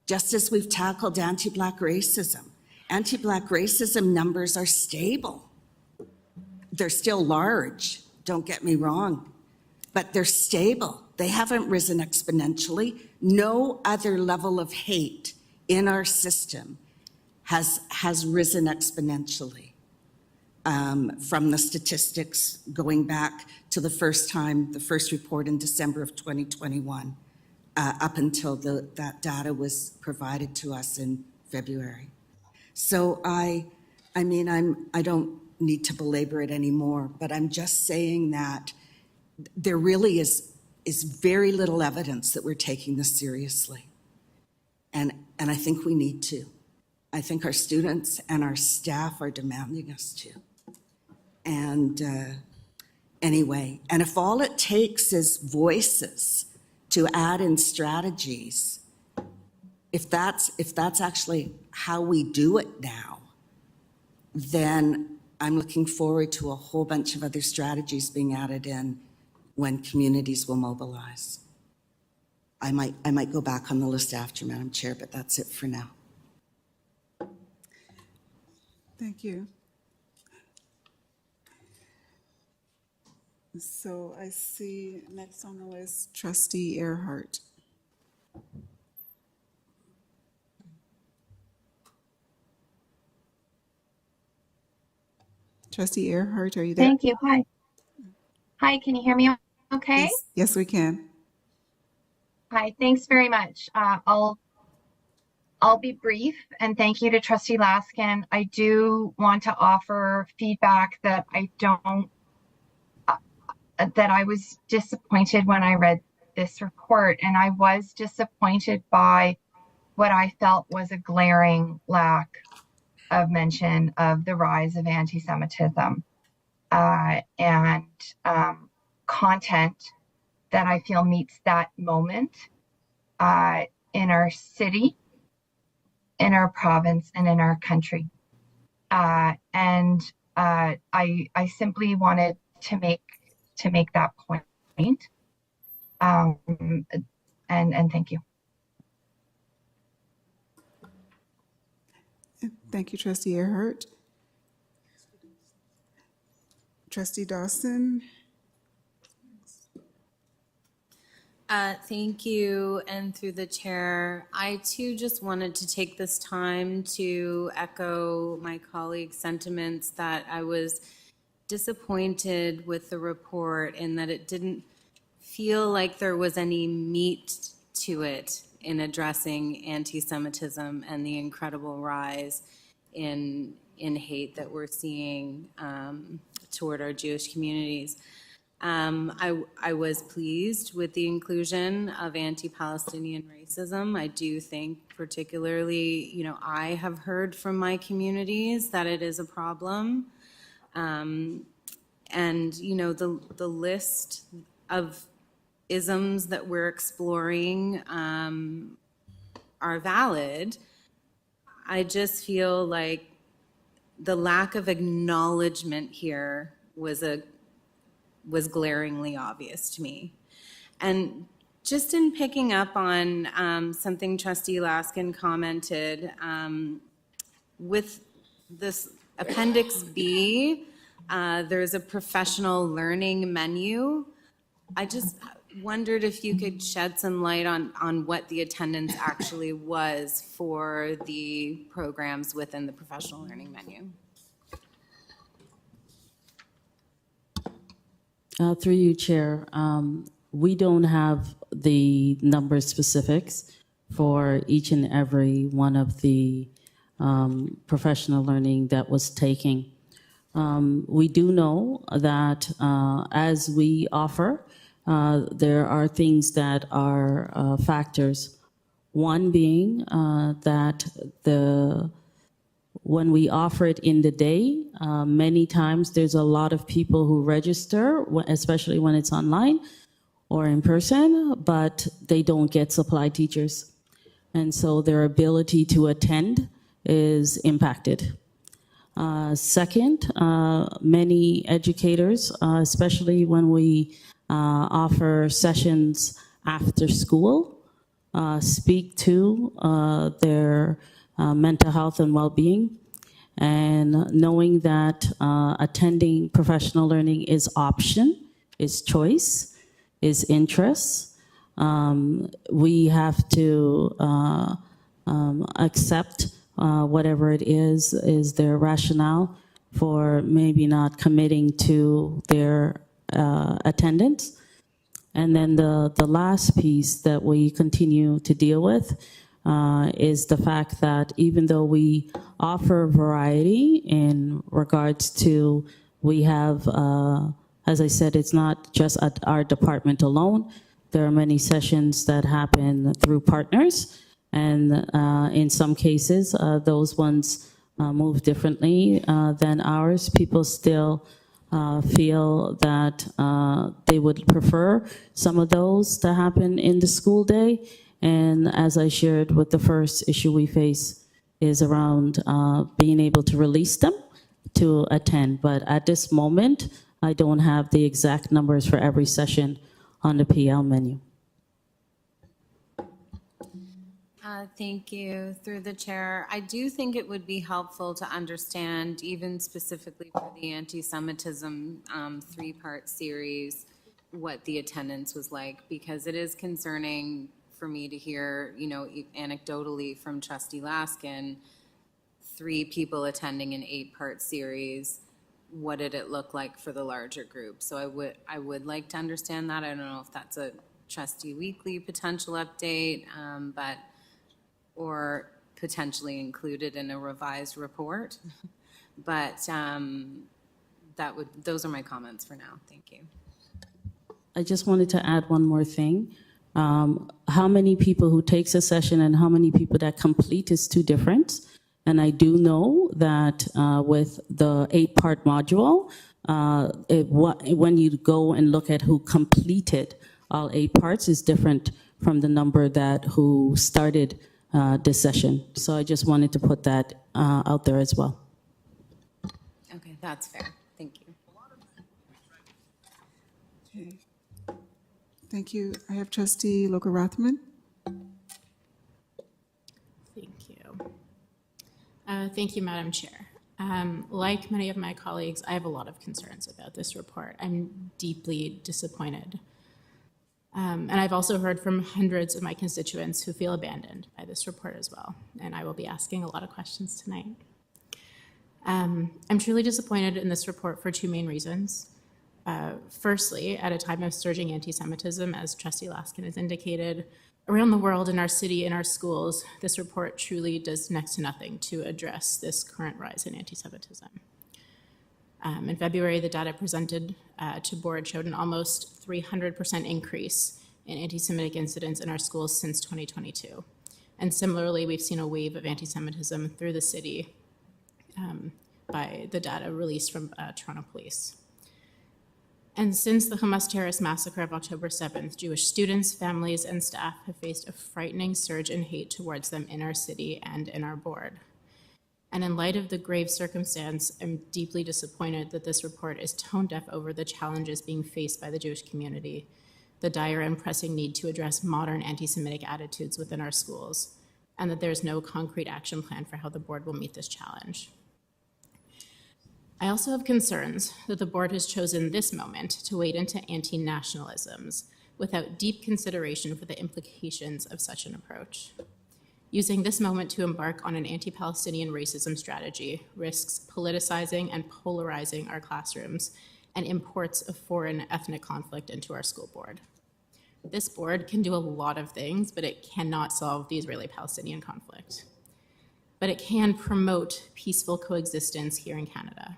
just as we've tackled anti-Black racism. Anti-Black racism numbers are stable. They're still large, don't get me wrong, but they're stable. They haven't risen exponentially. No other level of hate in our system has risen exponentially. From the statistics going back to the first report in December of 2021, up until that data was provided to us in February. So I don't need to belabor it anymore, but I'm just saying that there really is very little evidence that we're taking this seriously. And I think we need to. I think our students and our staff are demanding us to. And anyway, and if all it takes is voices to add in strategies, if that's actually how we do it now, then I'm looking forward to a whole bunch of other strategies being added in when communities will mobilize. I might go back on the list after, Madam Chair, but that's it for now. Thank you. So I see next on the list, Trustee Ehrhardt. Trustee Ehrhardt, are you there? Thank you. Hi. Hi, can you hear me okay? Yes, we can. Hi, thanks very much. I'll be brief, and thank you to Trustee Laskin. I do want to offer feedback that that I was disappointed when I read this report, and I was disappointed by what I felt was a glaring lack of mention of the rise of anti-Semitism and content that I feel meets that moment in our city, in our province, and in our country. I simply wanted to make that point. And thank you. Thank you, Trustee Ehrhardt. Trustee Dawson. Thank you, and through the chair, I too just wanted to take this time to echo my colleagues' sentiments that I was disappointed with the report and that it didn't feel like there was any meat to it in addressing anti-Semitism and the incredible rise in hate that we're seeing toward our Jewish communities. I was pleased with the inclusion of anti-Palestinian racism. I do think particularly, I have heard from my communities that it is a problem. And, the list of isms that we're exploring are valid. I just feel like the lack of acknowledgement here was glaringly obvious to me. And just in picking up on something Trustee Laskin commented, with this Appendix B, there's a professional learning menu. I just wondered if you could shed some light on what the attendance actually was for the programs within the professional learning menu. Through you, Chair, we don't have the number specifics for each and every one of the professional learning that was taking. We do know that as we offer, there are things that are factors. One being that when we offer it in the day, many times there's a lot of people who register, especially when it's online or in person, but they don't get supply teachers. And so their ability to attend is impacted. Second, many educators, especially when we offer sessions after school, speak to their mental health and well-being, and knowing that attending professional learning is option, is choice, is interest. We have to accept whatever it is their rationale for maybe not committing to their attendance. And then the last piece that we continue to deal with is the fact that even though we offer variety in regards to, we have, as I said, it's not just at our department alone. There are many sessions that happen through partners, and in some cases, those ones move differently than ours. People still feel that they would prefer some of those to happen in the school day. And as I shared with the first issue we face is around being able to release them to attend. But at this moment, I don't have the exact numbers for every session on the PL menu. Thank you. Through the chair, I do think it would be helpful to understand, even specifically for the anti-Semitism three-part series, what the attendance was like, because it is concerning for me to hear, you know, anecdotally from Trustee Laskin, 3 people attending an 8-part series. What did it look like for the larger group? So I would like to understand that. I don't know if that's a Trustee Weekly potential update, but or potentially included in a revised report. But those are my comments for now. Thank you. I just wanted to add one more thing. How many people who takes a session and how many people that complete is 2 different. And I do know that with the 8-part module, when you go and look at who completed all 8 parts is different from the number that who started this session. So I just wanted to put that out there as well. Okay, that's fair. Thank you. Okay. Thank you. I have Trustee Lulka-Rotman. Thank you. Thank you, Madam Chair. Like many of my colleagues, I have a lot of concerns about this report. I'm deeply disappointed. And I've also heard from hundreds of my constituents who feel abandoned by this report as well. And I will be asking a lot of questions tonight. I'm truly disappointed in this report for 2 main reasons. Firstly, at a time of surging anti-Semitism, as Trustee Laskin has indicated, around the world, in our city, in our schools, this report truly does next to nothing to address this current rise in anti-Semitism. In February, the data presented to board showed an almost 300% increase in anti-Semitic incidents in our schools since 2022. And similarly, we've seen a wave of anti-Semitism through the city by the data released from Toronto Police. And since the Hamas terrorist massacre of October 7th, Jewish students, families, and staff have faced a frightening surge in hate towards them in our city and in our board. And in light of the grave circumstance, I'm deeply disappointed that this report is tone deaf over the challenges being faced by the Jewish community, the dire and pressing need to address modern anti-Semitic attitudes within our schools, and that there's no concrete action plan for how the board will meet this challenge. I also have concerns that the board has chosen this moment to wade into anti-nationalisms without deep consideration for the implications of such an approach. Using this moment to embark on an anti-Palestinian racism strategy risks politicizing and polarizing our classrooms and imports of foreign ethnic conflict into our school board. This board can do a lot of things, but it cannot solve the Israeli-Palestinian conflict. But it can promote peaceful coexistence here in Canada.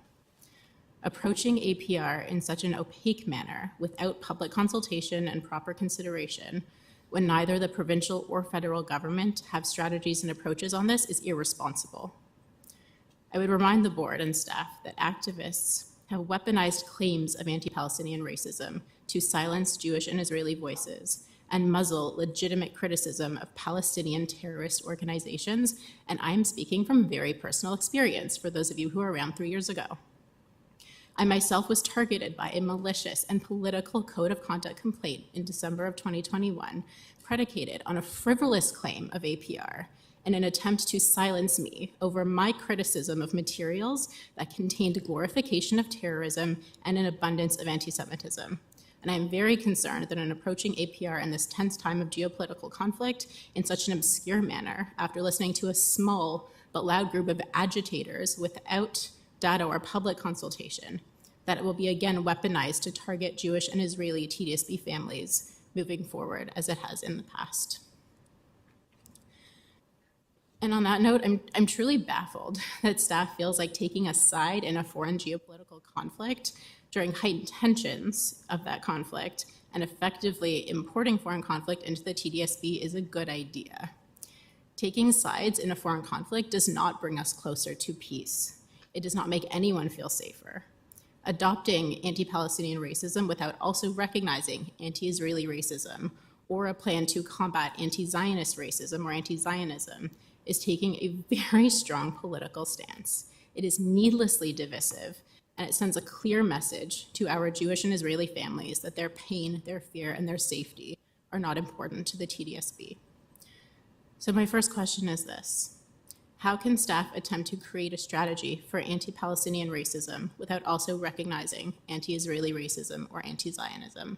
Approaching APR in such an opaque manner without public consultation and proper consideration when neither the provincial or federal government have strategies and approaches on this is irresponsible. I would remind the board and staff that activists have weaponized claims of anti-Palestinian racism to silence Jewish and Israeli voices and muzzle legitimate criticism of Palestinian terrorist organizations, and I'm speaking from very personal experience for those of you who were around 3 years ago. I myself was targeted by a malicious and political code of conduct complaint in December of 2021, predicated on a frivolous claim of APR in an attempt to silence me over my criticism of materials that contained glorification of terrorism and an abundance of anti-Semitism. And I'm very concerned that in approaching APR in this tense time of geopolitical conflict in such an obscure manner, after listening to a small but loud group of agitators without data or public consultation, that it will be again weaponized to target Jewish and Israeli TDSB families moving forward as it has in the past. And on that note, I'm truly baffled that staff feels like taking a side in a foreign geopolitical conflict during heightened tensions of that conflict and effectively importing foreign conflict into the TDSB is a good idea. Taking sides in a foreign conflict does not bring us closer to peace. It does not make anyone feel safer. Adopting anti-Palestinian racism without also recognizing anti-Israeli racism or a plan to combat anti-Zionist racism or anti-Zionism is taking a very strong political stance. It is needlessly divisive, and it sends a clear message to our Jewish and Israeli families that their pain, their fear, and their safety are not important to the TDSB. So my first question is this: how can staff attempt to create a strategy for anti-Palestinian racism without also recognizing anti-Israeli racism or anti-Zionism?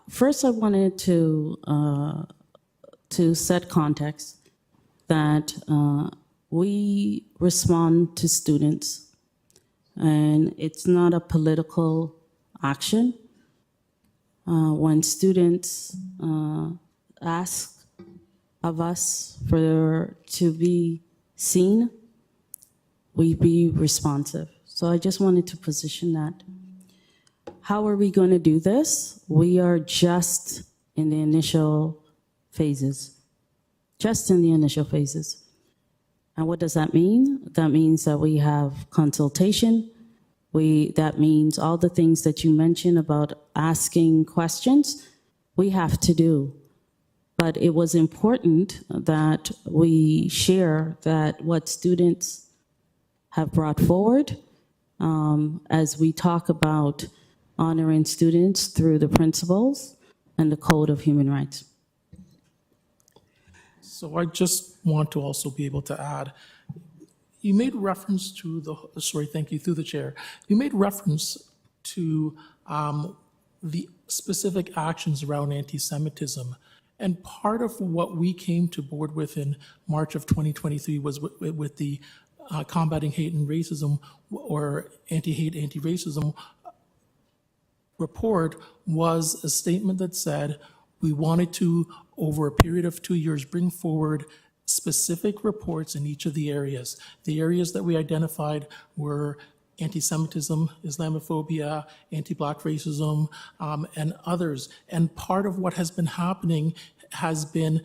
First, I wanted to set context that we respond to students, and it's not a political action. When students ask of us to be seen, we be responsive. So I just wanted to position that. How are we going to do this? We are just in the initial phases. Just in the initial phases. And what does that mean? That means that we have consultation. That means all the things that you mentioned about asking questions, we have to do. But it was important that we share that what students have brought forward as we talk about honoring students through the principles and the Code of Human Rights. So I just want to also be able to add, you made reference to thank you, through the chair. You made reference to the specific actions around anti-Semitism. And part of what we came to board with in March of 2023 was with the Combating Hate and Racism, or Anti-Hate, Anti-Racism report, was a statement that said we wanted to, over a period of 2 years, bring forward specific reports in each of the areas. The areas that we identified were anti-Semitism, Islamophobia, anti-Black racism, and others. And part of what has been happening has been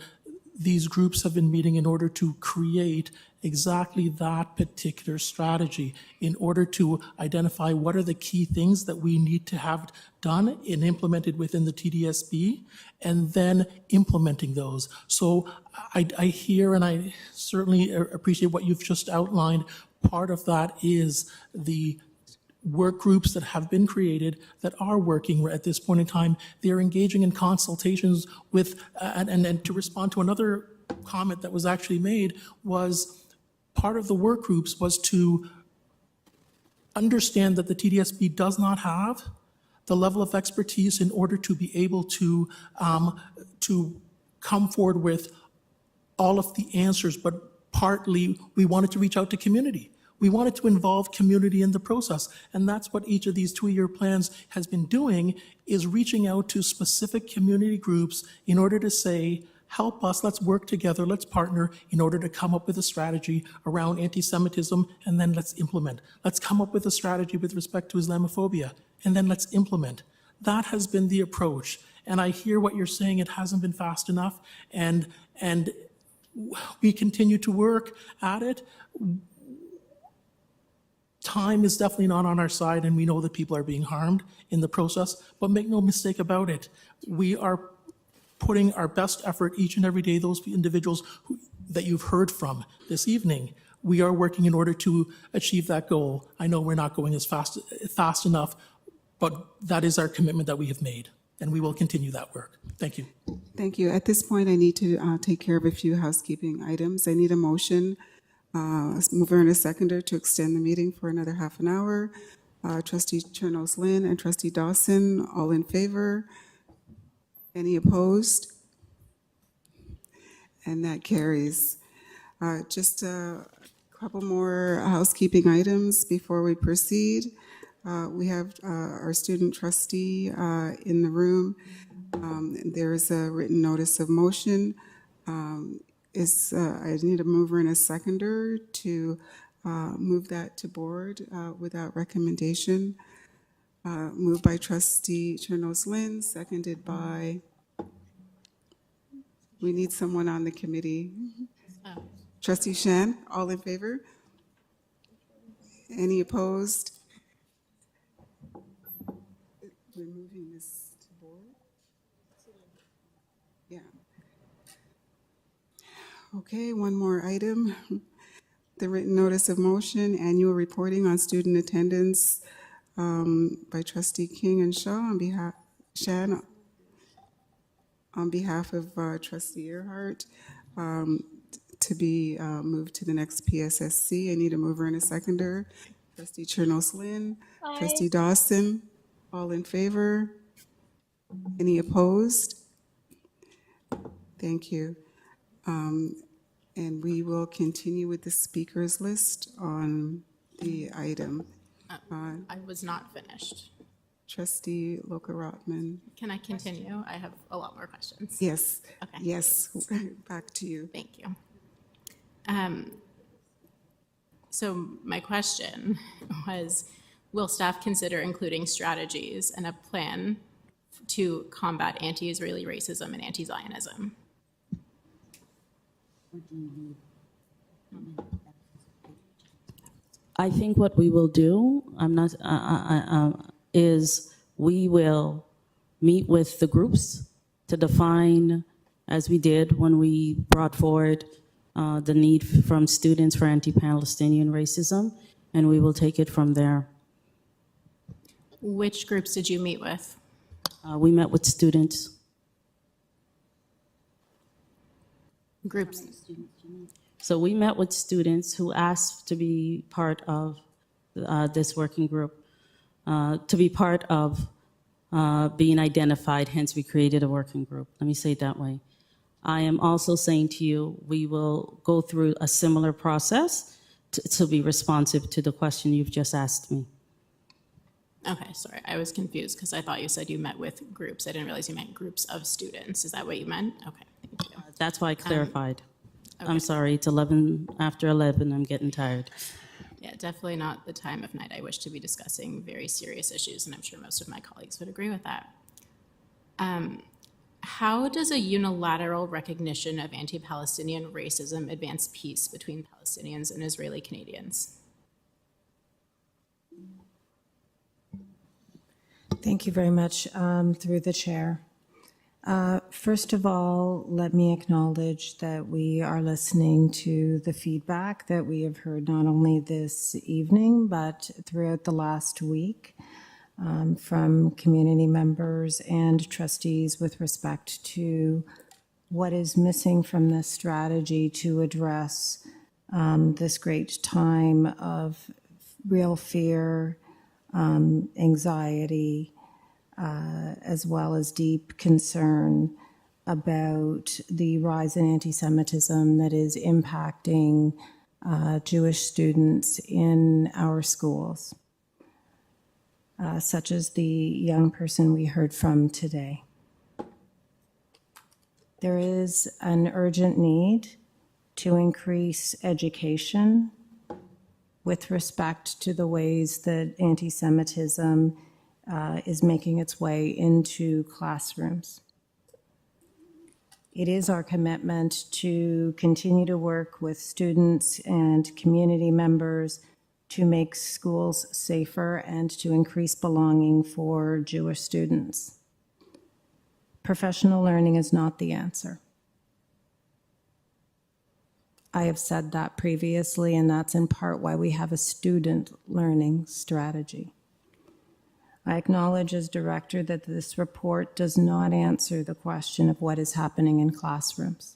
these groups have been meeting in order to create exactly that particular strategy, in order to identify what are the key things that we need to have done and implemented within the TDSB, and then implementing those. So I hear, and I certainly appreciate what you've just outlined. Part of that is the work groups that have been created that are working at this point in time. They're engaging in consultations with, and to respond to another comment that was actually made, was part of the work groups was to understand that the TDSB does not have the level of expertise in order to be able to come forward with all of the answers, but partly we wanted to reach out to community. We wanted to involve community in the process, and that's what each of these two-year plans has been doing, is reaching out to specific community groups in order to say, help us, let's work together, let's partner in order to come up with a strategy around anti-Semitism, and then let's implement. Let's come up with a strategy with respect to Islamophobia, and then let's implement. That has been the approach, and I hear what you're saying, it hasn't been fast enough, and we continue to work at it. Time is definitely not on our side, and we know that people are being harmed in the process, but make no mistake about it. We are putting our best effort each and every day. Those individuals that you've heard from this evening, we are working in order to achieve that goal. I know we're not going as fast enough, but that is our commitment that we have made, and we will continue that work. Thank you. Thank you. At this point, I need to take care of a few housekeeping items. I need a motion, mover and a seconder, to extend the meeting for another half an hour. Trustee Chernos-Lynn and Trustee Dawson, all in favor? Any opposed? And that carries. Just a couple more housekeeping items before we proceed. We have our student trustee in the room. There is a written notice of motion. I need a mover and a seconder to move that to board without recommendation. Moved by Trustee Chernos-Lynn, seconded by, we need someone on the committee. Trustee Shan, all in favor? Any opposed? We're moving this to board? Yeah. Okay, one more item. The written notice of motion, annual reporting on student attendance by Trustee King and Shan on behalf of Trustee Ehrhardt to be moved to the next PSSC. I need a mover and a seconder. Trustee Chernos-Lynn, Trustee Dawson, all in favor? Any opposed? Thank you. And we will continue with the speakers list on the item. I was not finished. Trustee Lulka-Rotman. Can I continue? I have a lot more questions. Yes. Okay. Yes. Back to you. Thank you. So my question was, will staff consider including strategies and a plan to combat anti-Israeli racism and anti-Zionism? I think what we will do, is we will meet with the groups to define, as we did when we brought forward the need from students for anti-Palestinian racism, and we will take it from there. Which groups did you meet with? We met with students. Groups. So we met with students who asked to be part of this working group, to be part of being identified, hence we created a working group. Let me say it that way. I am also saying to you, we will go through a similar process to be responsive to the question you've just asked me. Okay, sorry, I was confused because I thought you said you met with groups. I didn't realize you meant groups of students. Is that what you meant? Okay, thank you. That's why I clarified. Okay. I'm sorry, it's 11 after 11, I'm getting tired. Yeah, definitely not the time of night I wish to be discussing very serious issues, and I'm sure most of my colleagues would agree with that. how does a unilateral recognition of anti-Palestinian racism advance peace between Palestinians and Israeli Canadians? Thank you very much, through the chair. First of all, let me acknowledge that we are listening to the feedback that we have heard not only this evening, but throughout the last week from community members and trustees with respect to what is missing from this strategy to address this great time of real fear, anxiety, as well as deep concern about the rise in anti-Semitism that is impacting Jewish students in our schools, such as the young person we heard from today. There is an urgent need to increase education with respect to the ways that anti-Semitism is making its way into classrooms. It is our commitment to continue to work with students and community members to make schools safer and to increase belonging for Jewish students. Professional learning is not the answer. I have said that previously, and that's in part why we have a student learning strategy. I acknowledge as director that this report does not answer the question of what is happening in classrooms.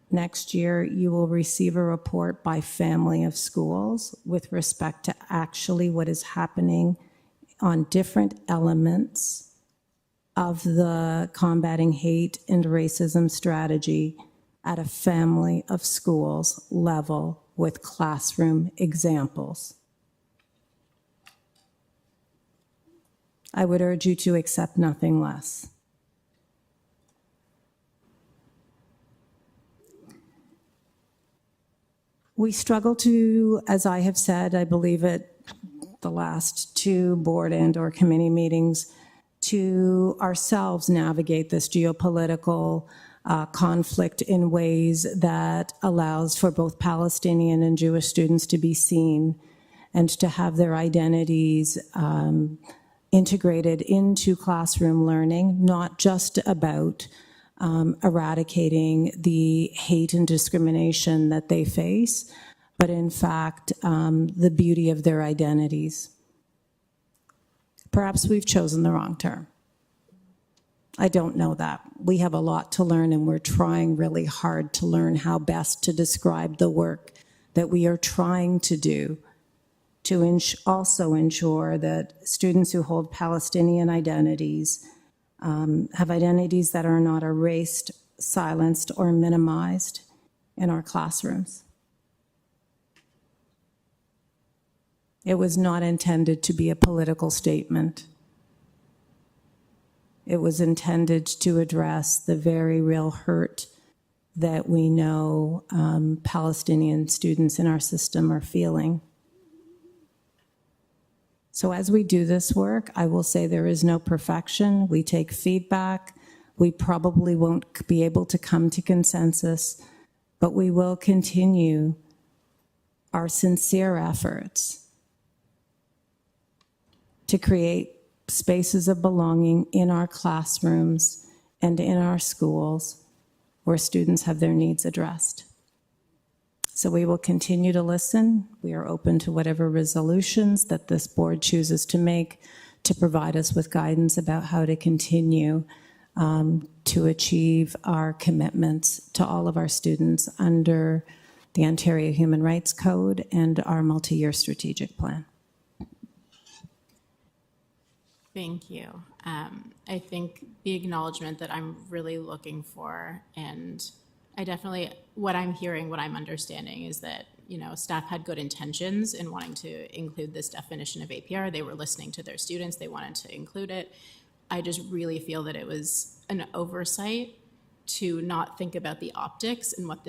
Next year, you will receive a report by family of schools with respect to actually what is happening on different elements of the combating hate and racism strategy at a family of schools level with classroom examples. I would urge you to accept nothing less. We struggle to, as I have said, I believe at the last two board and/or committee meetings, to ourselves navigate this geopolitical conflict in ways that allows for both Palestinian and Jewish students to be seen and to have their identities integrated into classroom learning, not just about eradicating the hate and discrimination that they face, but in fact, the beauty of their identities. Perhaps we've chosen the wrong term. I don't know that. We have a lot to learn, and we're trying really hard to learn how best to describe the work that we are trying to do to also ensure that students who hold Palestinian identities have identities that are not erased, silenced, or minimized in our classrooms. It was not intended to be a political statement. It was intended to address the very real hurt that we know Palestinian students in our system are feeling. So as we do this work, I will say there is no perfection. We take feedback. We probably won't be able to come to consensus, but we will continue our sincere efforts to create spaces of belonging in our classrooms and in our schools where students have their needs addressed. So we will continue to listen. We are open to whatever resolutions that this board chooses to make to provide us with guidance about how to continue to achieve our commitments to all of our students under the Ontario Human Rights Code and our multi-year strategic plan. Thank you. I think the acknowledgement that I'm really looking for, and I definitely, what I'm hearing, what I'm understanding is that, you know, staff had good intentions in wanting to include this definition of APR. They were listening to their students. They wanted to include it. I just really feel that it was an oversight to not think about the optics and what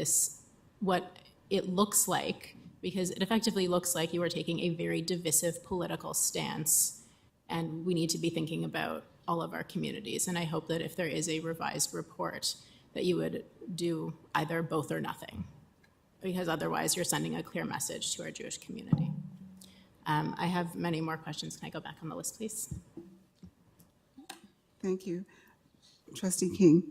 it looks like, because it effectively looks like you are taking a very divisive political stance And we need to be thinking about all of our communities. And I hope that if there is a revised report, that you would do either both or nothing, because otherwise you're sending a clear message to our Jewish community. I have many more questions. Can I go back on the list, please? Thank you. Trustee King.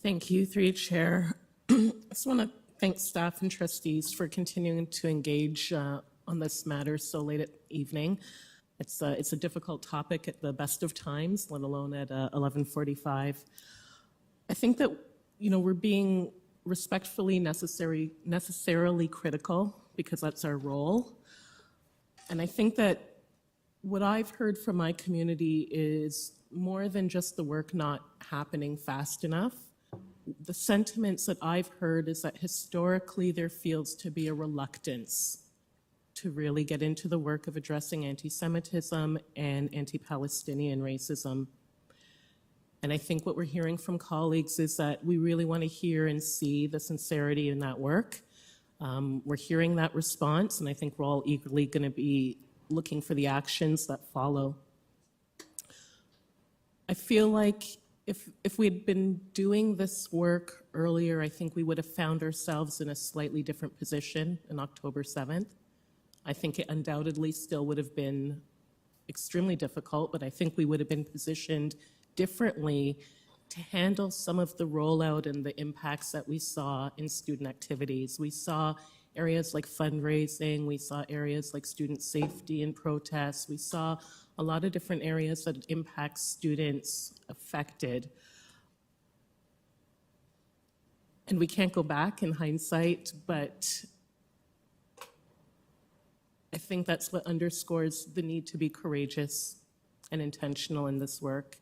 Thank you, through you, Chair. I just want to thank staff and trustees for continuing to engage on this matter so late at evening. It's a difficult topic at the best of times, let alone at 11:45. I think that, we're being respectfully necessarily critical because that's our role. And I think that what I've heard from my community is more than just the work not happening fast enough. The sentiments that I've heard is that historically there feels to be a reluctance to really get into the work of addressing anti-Semitism and anti-Palestinian racism. And I think what we're hearing from colleagues is that we really want to hear and see the sincerity in that work. We're hearing that response, and I think we're all eagerly going to be looking for the actions that follow. I feel like if we'd been doing this work earlier, I think we would have found ourselves in a slightly different position on October 7th. I think it undoubtedly still would have been extremely difficult, but I think we would have been positioned differently to handle some of the rollout and the impacts that we saw in student activities. We saw areas like fundraising, we saw areas like student safety and protests, we saw a lot of different areas that impact students affected. And we can't go back in hindsight, but I think that's what underscores the need to be courageous and intentional in this work.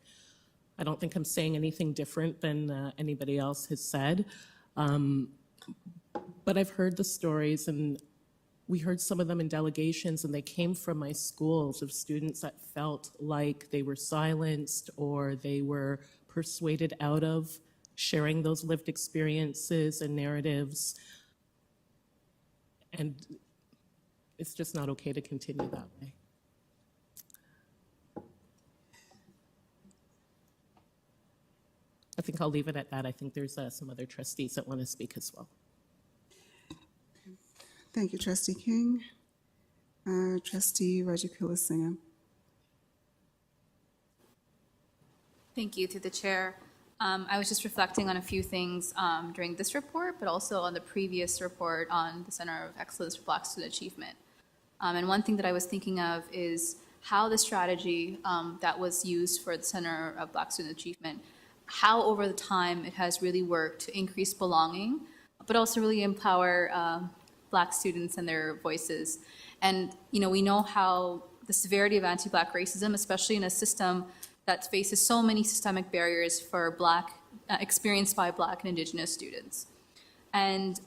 I don't think I'm saying anything different than anybody else has said, but I've heard the stories, and we heard some of them in delegations, and they came from my schools of students that felt like they were silenced or they were persuaded out of sharing those lived experiences and narratives. And it's just not okay to continue that way. I think I'll leave it at that. I think there's some other trustees that want to speak as well. Thank you, Trustee King. Trustee Rajagula. Thank you, through the chair. I was just reflecting on a few things during this report, but also on the previous report on the Center of Excellence for Black Student Achievement. And one thing that I was thinking of is how the strategy that was used for the Center of Black Student Achievement, how over the time it has really worked to increase belonging, but also really empower Black students and their voices. And we know how the severity of anti-Black racism, especially in a system that faces so many systemic barriers for experienced by Black and Indigenous students. And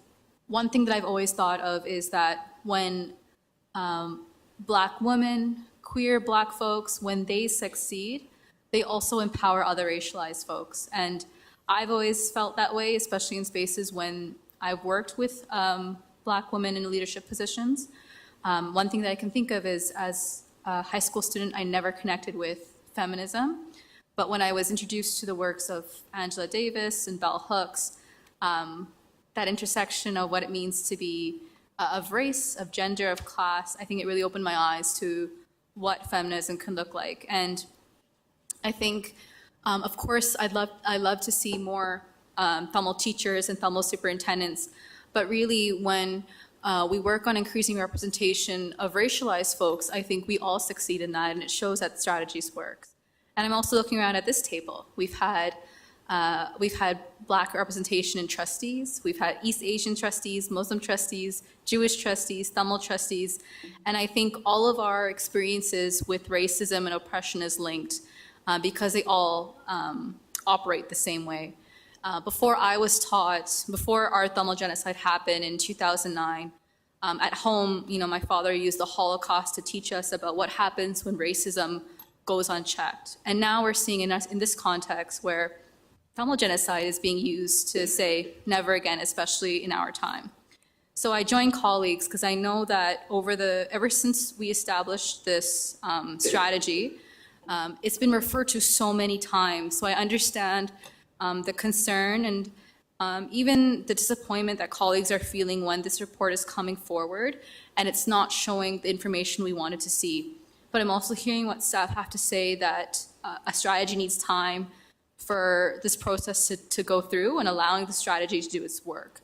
one thing that I've always thought of is that when Black women, queer Black folks, when they succeed, they also empower other racialized folks. And I've always felt that way, especially in spaces when I've worked with Black women in leadership positions. One thing that I can think of is, as a high school student, I never connected with feminism. But when I was introduced to the works of Angela Davis and Bell Hooks, that intersection of what it means to be of race, of gender, of class, I think it really opened my eyes to what feminism can look like. And I think, of course, I'd love to see more Tamil teachers and Tamil superintendents, but really when we work on increasing representation of racialized folks, I think we all succeed in that, and it shows that strategies work. And I'm also looking around at this table. We've had Black representation in trustees. We've had East Asian trustees, Muslim trustees, Jewish trustees, Tamil trustees. And I think all of our experiences with racism and oppression is linked because they all operate the same way. Before our Tamil genocide happened in 2009, at home, my father used the Holocaust to teach us about what happens when racism goes unchecked. And now we're seeing in this context where Tamil genocide is being used to say never again, especially in our time. So I joined colleagues because I know that ever since we established this strategy, it's been referred to so many times. So I understand the concern and even the disappointment that colleagues are feeling when this report is coming forward and it's not showing the information we wanted to see. But I'm also hearing what staff have to say, that a strategy needs time for this process to go through and allowing the strategy to do its work.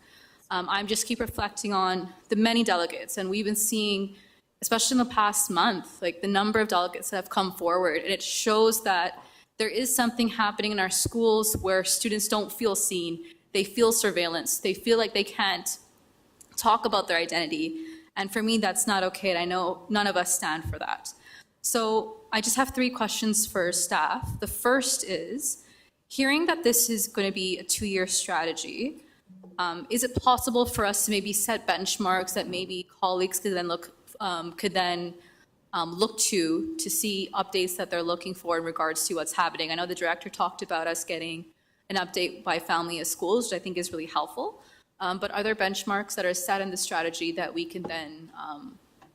I'm just keep reflecting on the many delegates, and we've been seeing, especially in the past month, like the number of delegates that have come forward, and it shows that there is something happening in our schools where students don't feel seen. They feel surveillance. They feel like they can't talk about their identity. And for me, that's not okay, and I know none of us stand for that. So I just have 3 questions for staff. The first is, hearing that this is going to be a 2-year strategy, is it possible for us to maybe set benchmarks that maybe colleagues could then look to see updates that they're looking for in regards to what's happening? I know the director talked about us getting an update by family of schools, which I think is really helpful. But are there benchmarks that are set in the strategy that we can then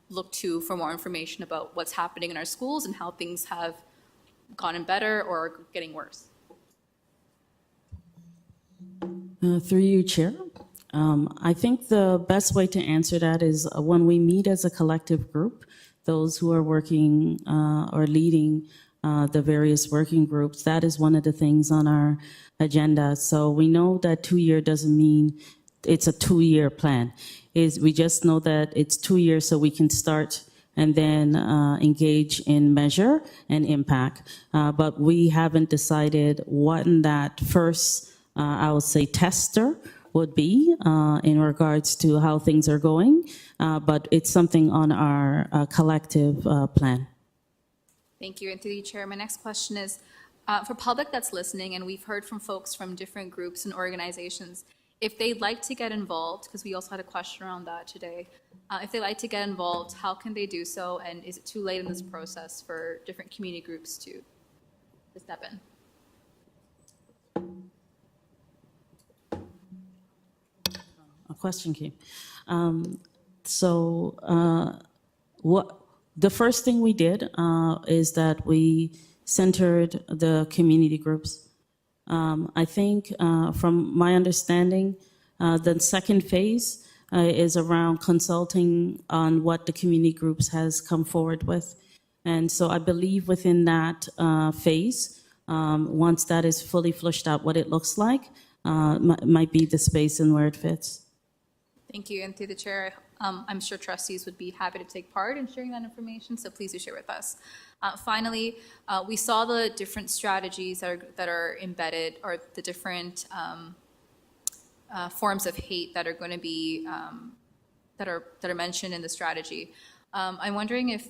look to for more information about what's happening in our schools and how things have gotten better or are getting worse? Through you, Chair. I think the best way to answer that is when we meet as a collective group, those who are working or leading the various working groups, that is one of the things on our agenda. So we know that 2-year doesn't mean it's a 2-year plan. We just know that it's 2 years so we can start and then engage in measure and impact. But we haven't decided what in that first I would say tester would be in regards to how things are going, but it's something on our collective plan. Thank you. And through you, Chair, my next question is, for public that's listening, and we've heard from folks from different groups and organizations, if they'd like to get involved, because we also had a question around that today, if they'd like to get involved, how can they do so? And is it too late in this process for different community groups to step in? A question came. What the first thing we did is that we centered the community groups. I think from my understanding, the second phase is around consulting on what the community groups has come forward with. And so I believe within that phase, once that is fully flushed out, what it looks like might be the space and where it fits. Thank you. And through the chair, I'm sure trustees would be happy to take part in sharing that information, so please do share with us. Finally, we saw the different strategies that are embedded, or the different forms of hate that are going to be that are mentioned in the strategy. I'm wondering if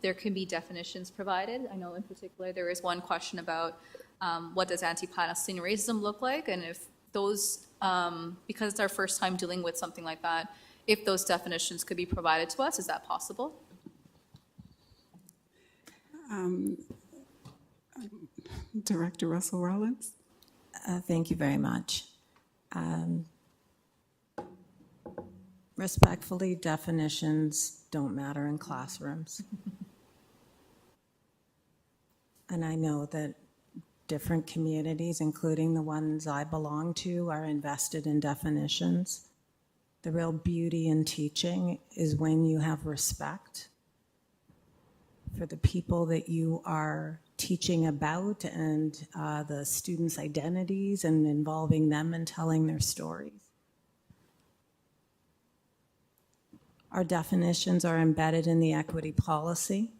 there can be definitions provided. I know in particular there is one question about what does anti-Palestinian racism look like, and if those, because it's our first time dealing with something like that, if those definitions could be provided to us, is that possible? Director Russell Rollins. Thank you very much. Respectfully, definitions don't matter in classrooms. And I know that different communities, including the ones I belong to, are invested in definitions. The real beauty in teaching is when you have respect for the people that you are teaching about and the students' identities and involving them and telling their stories. Our definitions are embedded in the equity policy.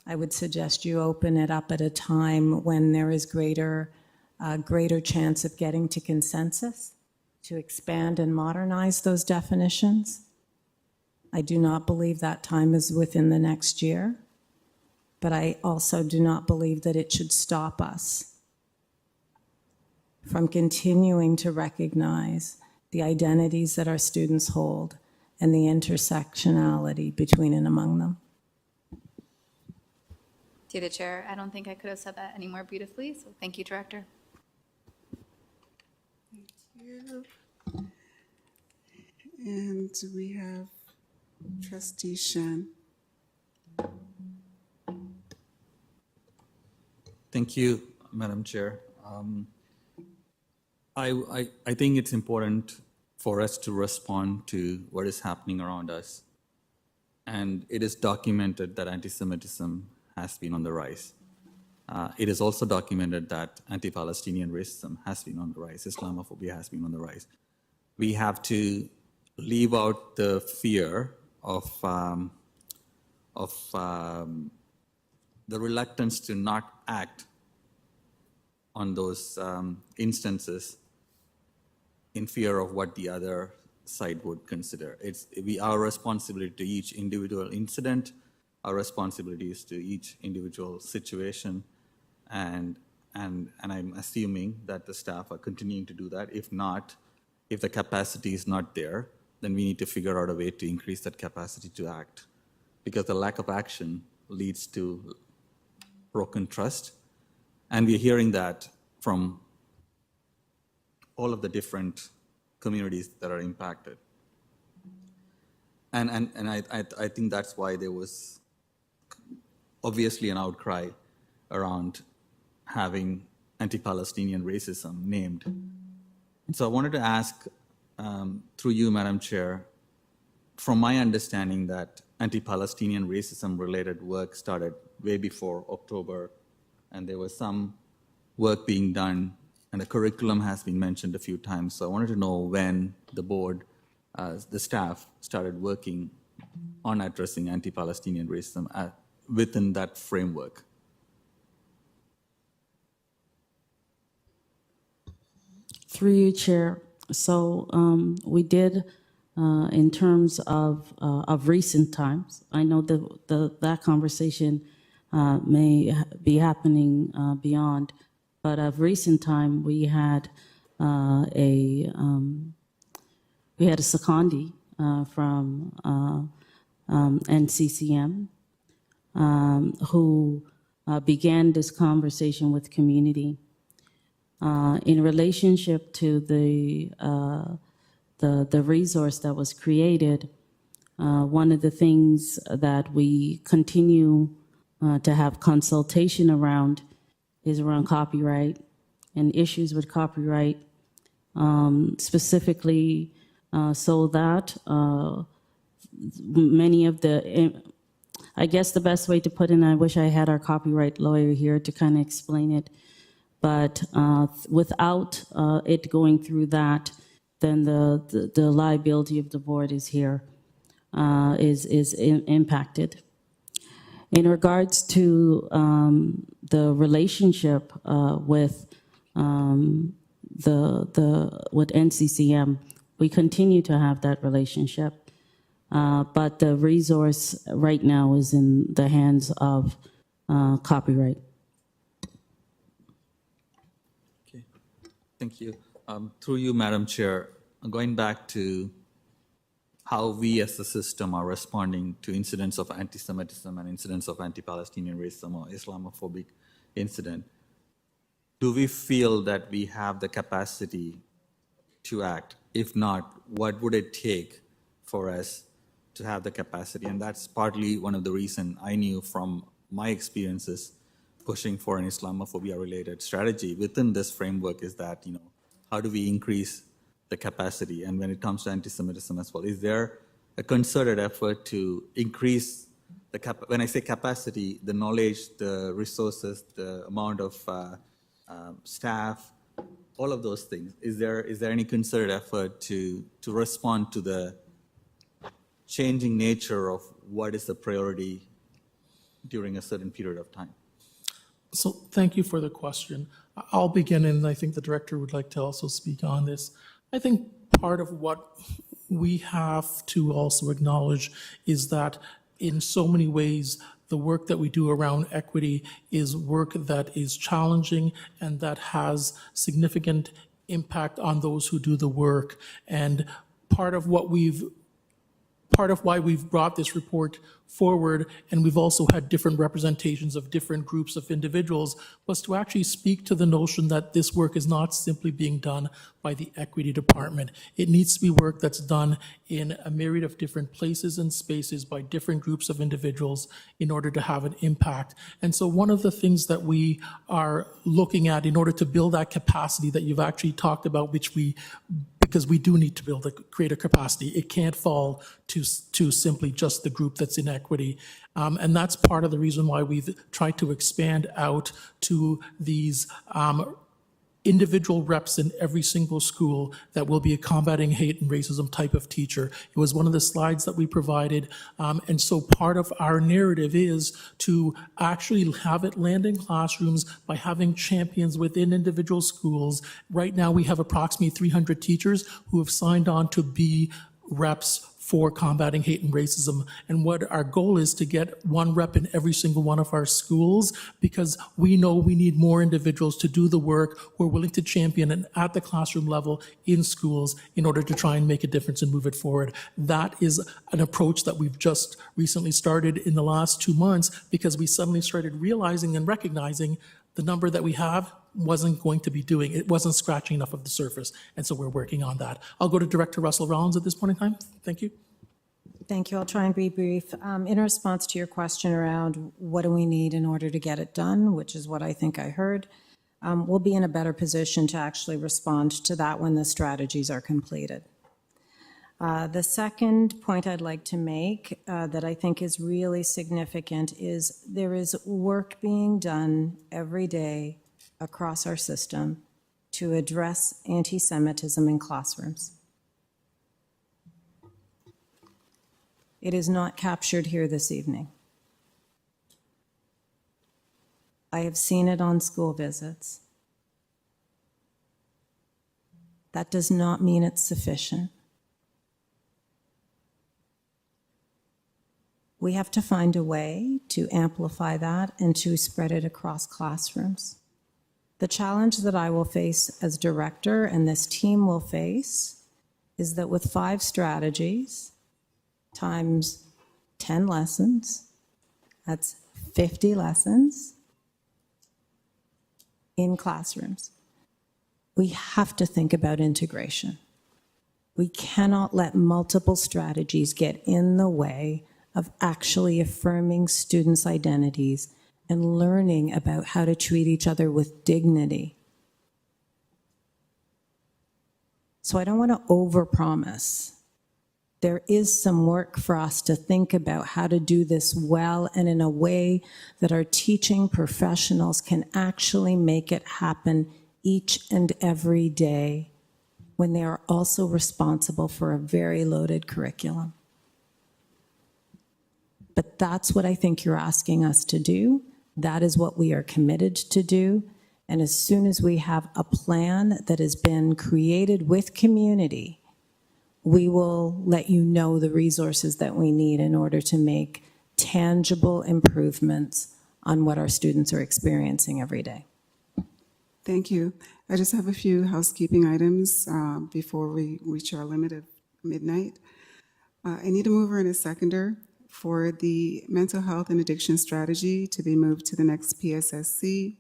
I would suggest you open it up at a time when there is greater chance of getting to consensus, to expand and modernize those definitions. I do not believe that time is within the next year, but I also do not believe that it should stop us from continuing to recognize the identities that our students hold and the intersectionality between and among them. To the chair, I don't think I could have said that any more beautifully, so thank you, Director. Thank you. And we have Trustee Shan. Thank you, Madam Chair. I think it's important for us to respond to what is happening around us. And it is documented that anti-Semitism has been on the rise. It is also documented that anti-Palestinian racism has been on the rise. Islamophobia has been on the rise. We have to leave out the fear of the reluctance to not act on those instances in fear of what the other side would consider. It's our responsibility to each individual incident, our responsibilities to each individual situation, and I'm assuming that the staff are continuing to do that. If not, if the capacity is not there, then we need to figure out a way to increase that capacity to act, because the lack of action leads to broken trust. And we're hearing that from all of the different communities that are impacted. And I think that's why there was obviously an outcry around having anti-Palestinian racism named. And so I wanted to ask, through you, Madam Chair, from my understanding that anti-Palestinian racism related work started way before October, and there was some work being done, and the curriculum has been mentioned a few times. So I wanted to know when the board, the staff, started working on addressing anti-Palestinian racism within that framework. Through you, Chair. So we did, in terms of recent times, I know that conversation may be happening beyond, but of recent time, we had a secondee from NCCM who began this conversation with community in relationship to the resource that was created. One of the things that we continue to have consultation around is around copyright and issues with copyright, specifically so that many of the, I guess the best way to put it, and I wish I had our copyright lawyer here to kind of explain it, but without it going through that, then the liability of the board is here, is impacted. In regards to the relationship with with NCCM, we continue to have that relationship, but the resource right now is in the hands of copyright. Okay, thank you. Through you, Madam Chair, going back to how we as a system are responding to incidents of anti-Semitism and incidents of anti-Palestinian racism or Islamophobic incident, do we feel that we have the capacity to act? If not, what would it take for us to have the capacity? And that's partly one of the reasons I knew from my experiences pushing for an Islamophobia-related strategy within this framework is that, how do we increase the capacity? And when it comes to anti-Semitism as well, is there a concerted effort to increase the when I say capacity, the knowledge, the resources, the amount of staff, all of those things? Is there any concerted effort to respond to the changing nature of what is the priority during a certain period of time? So thank you for the question. I'll begin, and I think the director would like to also speak on this. I think part of what we have to also acknowledge is that in so many ways, the work that we do around equity is work that is challenging and that has significant impact on those who do the work. And part of what we've part of why we've brought this report forward, and we've also had different representations of different groups of individuals, was to actually speak to the notion that this work is not simply being done by the equity department. It needs to be work that's done in a myriad of different places and spaces by different groups of individuals in order to have an impact. And so one of the things that we are looking at in order to build that capacity that you've actually talked about, because we do need to create a capacity. It can't fall to simply just the group that's in equity. And that's part of the reason why we've tried to expand out to these individual reps in every single school that will be a combating hate and racism type of teacher. It was one of the slides that we provided. And so part of our narrative is to actually have it land in classrooms by having champions within individual schools. Right now, we have approximately 300 teachers who have signed on to be reps for combating hate and racism. And what our goal is to get one rep in every single one of our schools, because we know we need more individuals to do the work who are willing to champion it at the classroom level in schools in order to try and make a difference and move it forward. That is an approach that we've just recently started in the last 2 months, because we suddenly started realizing and recognizing the number that we have wasn't going to be doing, it wasn't scratching enough of the surface. And so we're working on that. I'll go to Director Russell Rollins at this point in time. Thank you. Thank you. I'll try and be brief. In response to your question around what do we need in order to get it done, which is what I think I heard, we'll be in a better position to actually respond to that when the strategies are completed. The second point I'd like to make that I think is really significant is there is work being done every day across our system to address anti-Semitism in classrooms. It is not captured here this evening. I have seen it on school visits. That does not mean it's sufficient. We have to find a way to amplify that and to spread it across classrooms. The challenge that I will face as director and this team will face is that with 5 strategies times 10 lessons, that's 50 lessons in classrooms. We have to think about integration. We cannot let multiple strategies get in the way of actually affirming students' identities and learning about how to treat each other with dignity. So I don't want to overpromise. There is some work for us to think about how to do this well and in a way that our teaching professionals can actually make it happen each and every day when they are also responsible for a very loaded curriculum. But that's what I think you're asking us to do. That is what we are committed to do. And as soon as we have a plan that has been created with community, we will let you know the resources that we need in order to make tangible improvements on what our students are experiencing every day. Thank you. I just have a few housekeeping items before we reach our limit of midnight. I need a mover and a seconder for the mental health and addiction strategy to be moved to the next PSSC,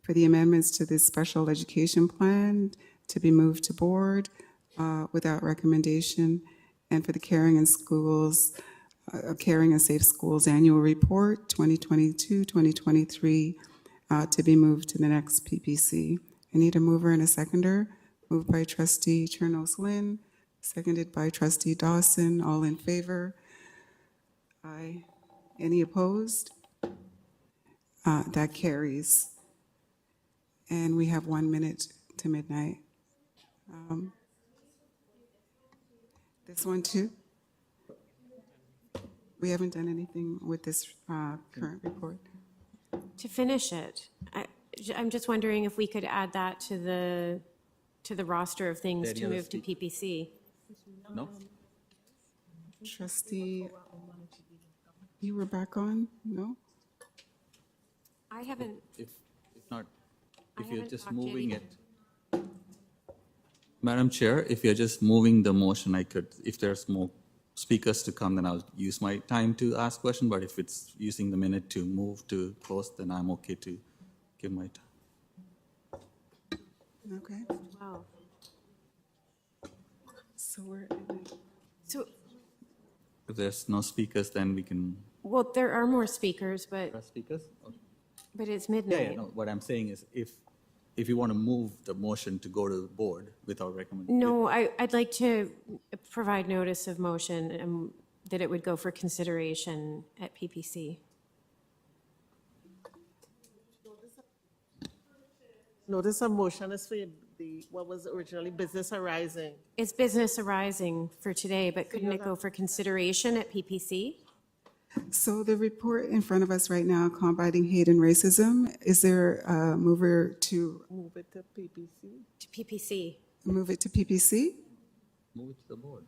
for the amendments to this special education plan to be moved to board without recommendation, and for the Caring and Safe Schools Annual Report 2022-2023 to be moved to the next PPC. I need a mover and a seconder. Moved by Trustee Chernos-Lynn, seconded by Trustee Dawson. All in favor? Aye. Any opposed? That carries. And we have 1 minute to midnight. This one too? We haven't done anything with this current report. To finish it, I'm just wondering if we could add that to the roster of things to move to PPC. No? Trustee, you were back on? No? I haven't. If not, if you're just moving it. Madam Chair, if you're just moving the motion, I could, if there's more speakers to come, then I'll use my time to ask questions. But if it's using the minute to move to close, then I'm okay to give my time. Okay. Wow. So So, If there's no speakers, then we can. well, there are more speakers, but Speakers? Okay. but it's Yeah, midnight. yeah, no, what I'm saying is if you want to move the motion to go to the board without recommendation. No, I'd like to provide notice of motion that it would go for consideration at PPC. Notice of motion is for what was originally business arising. It's business arising for today, but couldn't it go for consideration at PPC? So the report in front of us right now, combating hate and racism, is there a mover to Move it to PPC. To PPC. move it to PPC? Move it to the board.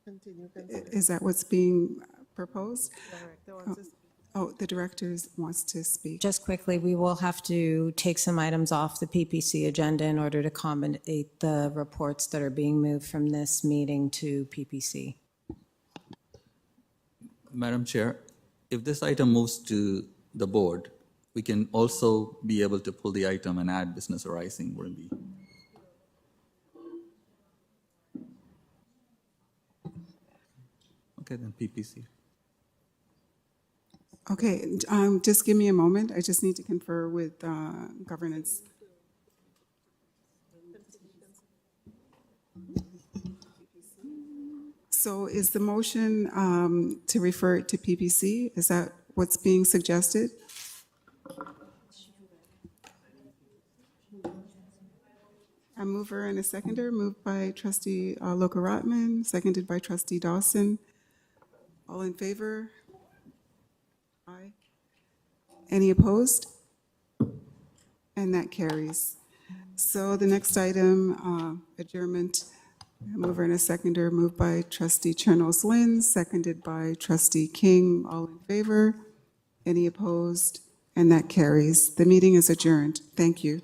Continue. Is that what's being proposed? Director wants to speak. Oh, the director wants to speak. Just quickly, we will have to take some items off the PPC agenda in order to accommodate the reports that are being moved from this meeting to PPC. Madam Chair, if this item moves to the board, we can also be able to pull the item and add business arising, wouldn't we? Okay, then PPC. Okay, just give me a moment. I just need to confer with governance. So is the motion to refer it to PPC? Is that what's being suggested? A mover and a seconder, moved by Trustee Lulka-Rotman, seconded by Trustee Dawson. All in favor? Aye. Any opposed? And that carries. So the next item, adjournment, a mover and a seconder, moved by Trustee Chernos-Lynn, seconded by Trustee King. All in favor? Any opposed? And that carries. The meeting is adjourned. Thank you.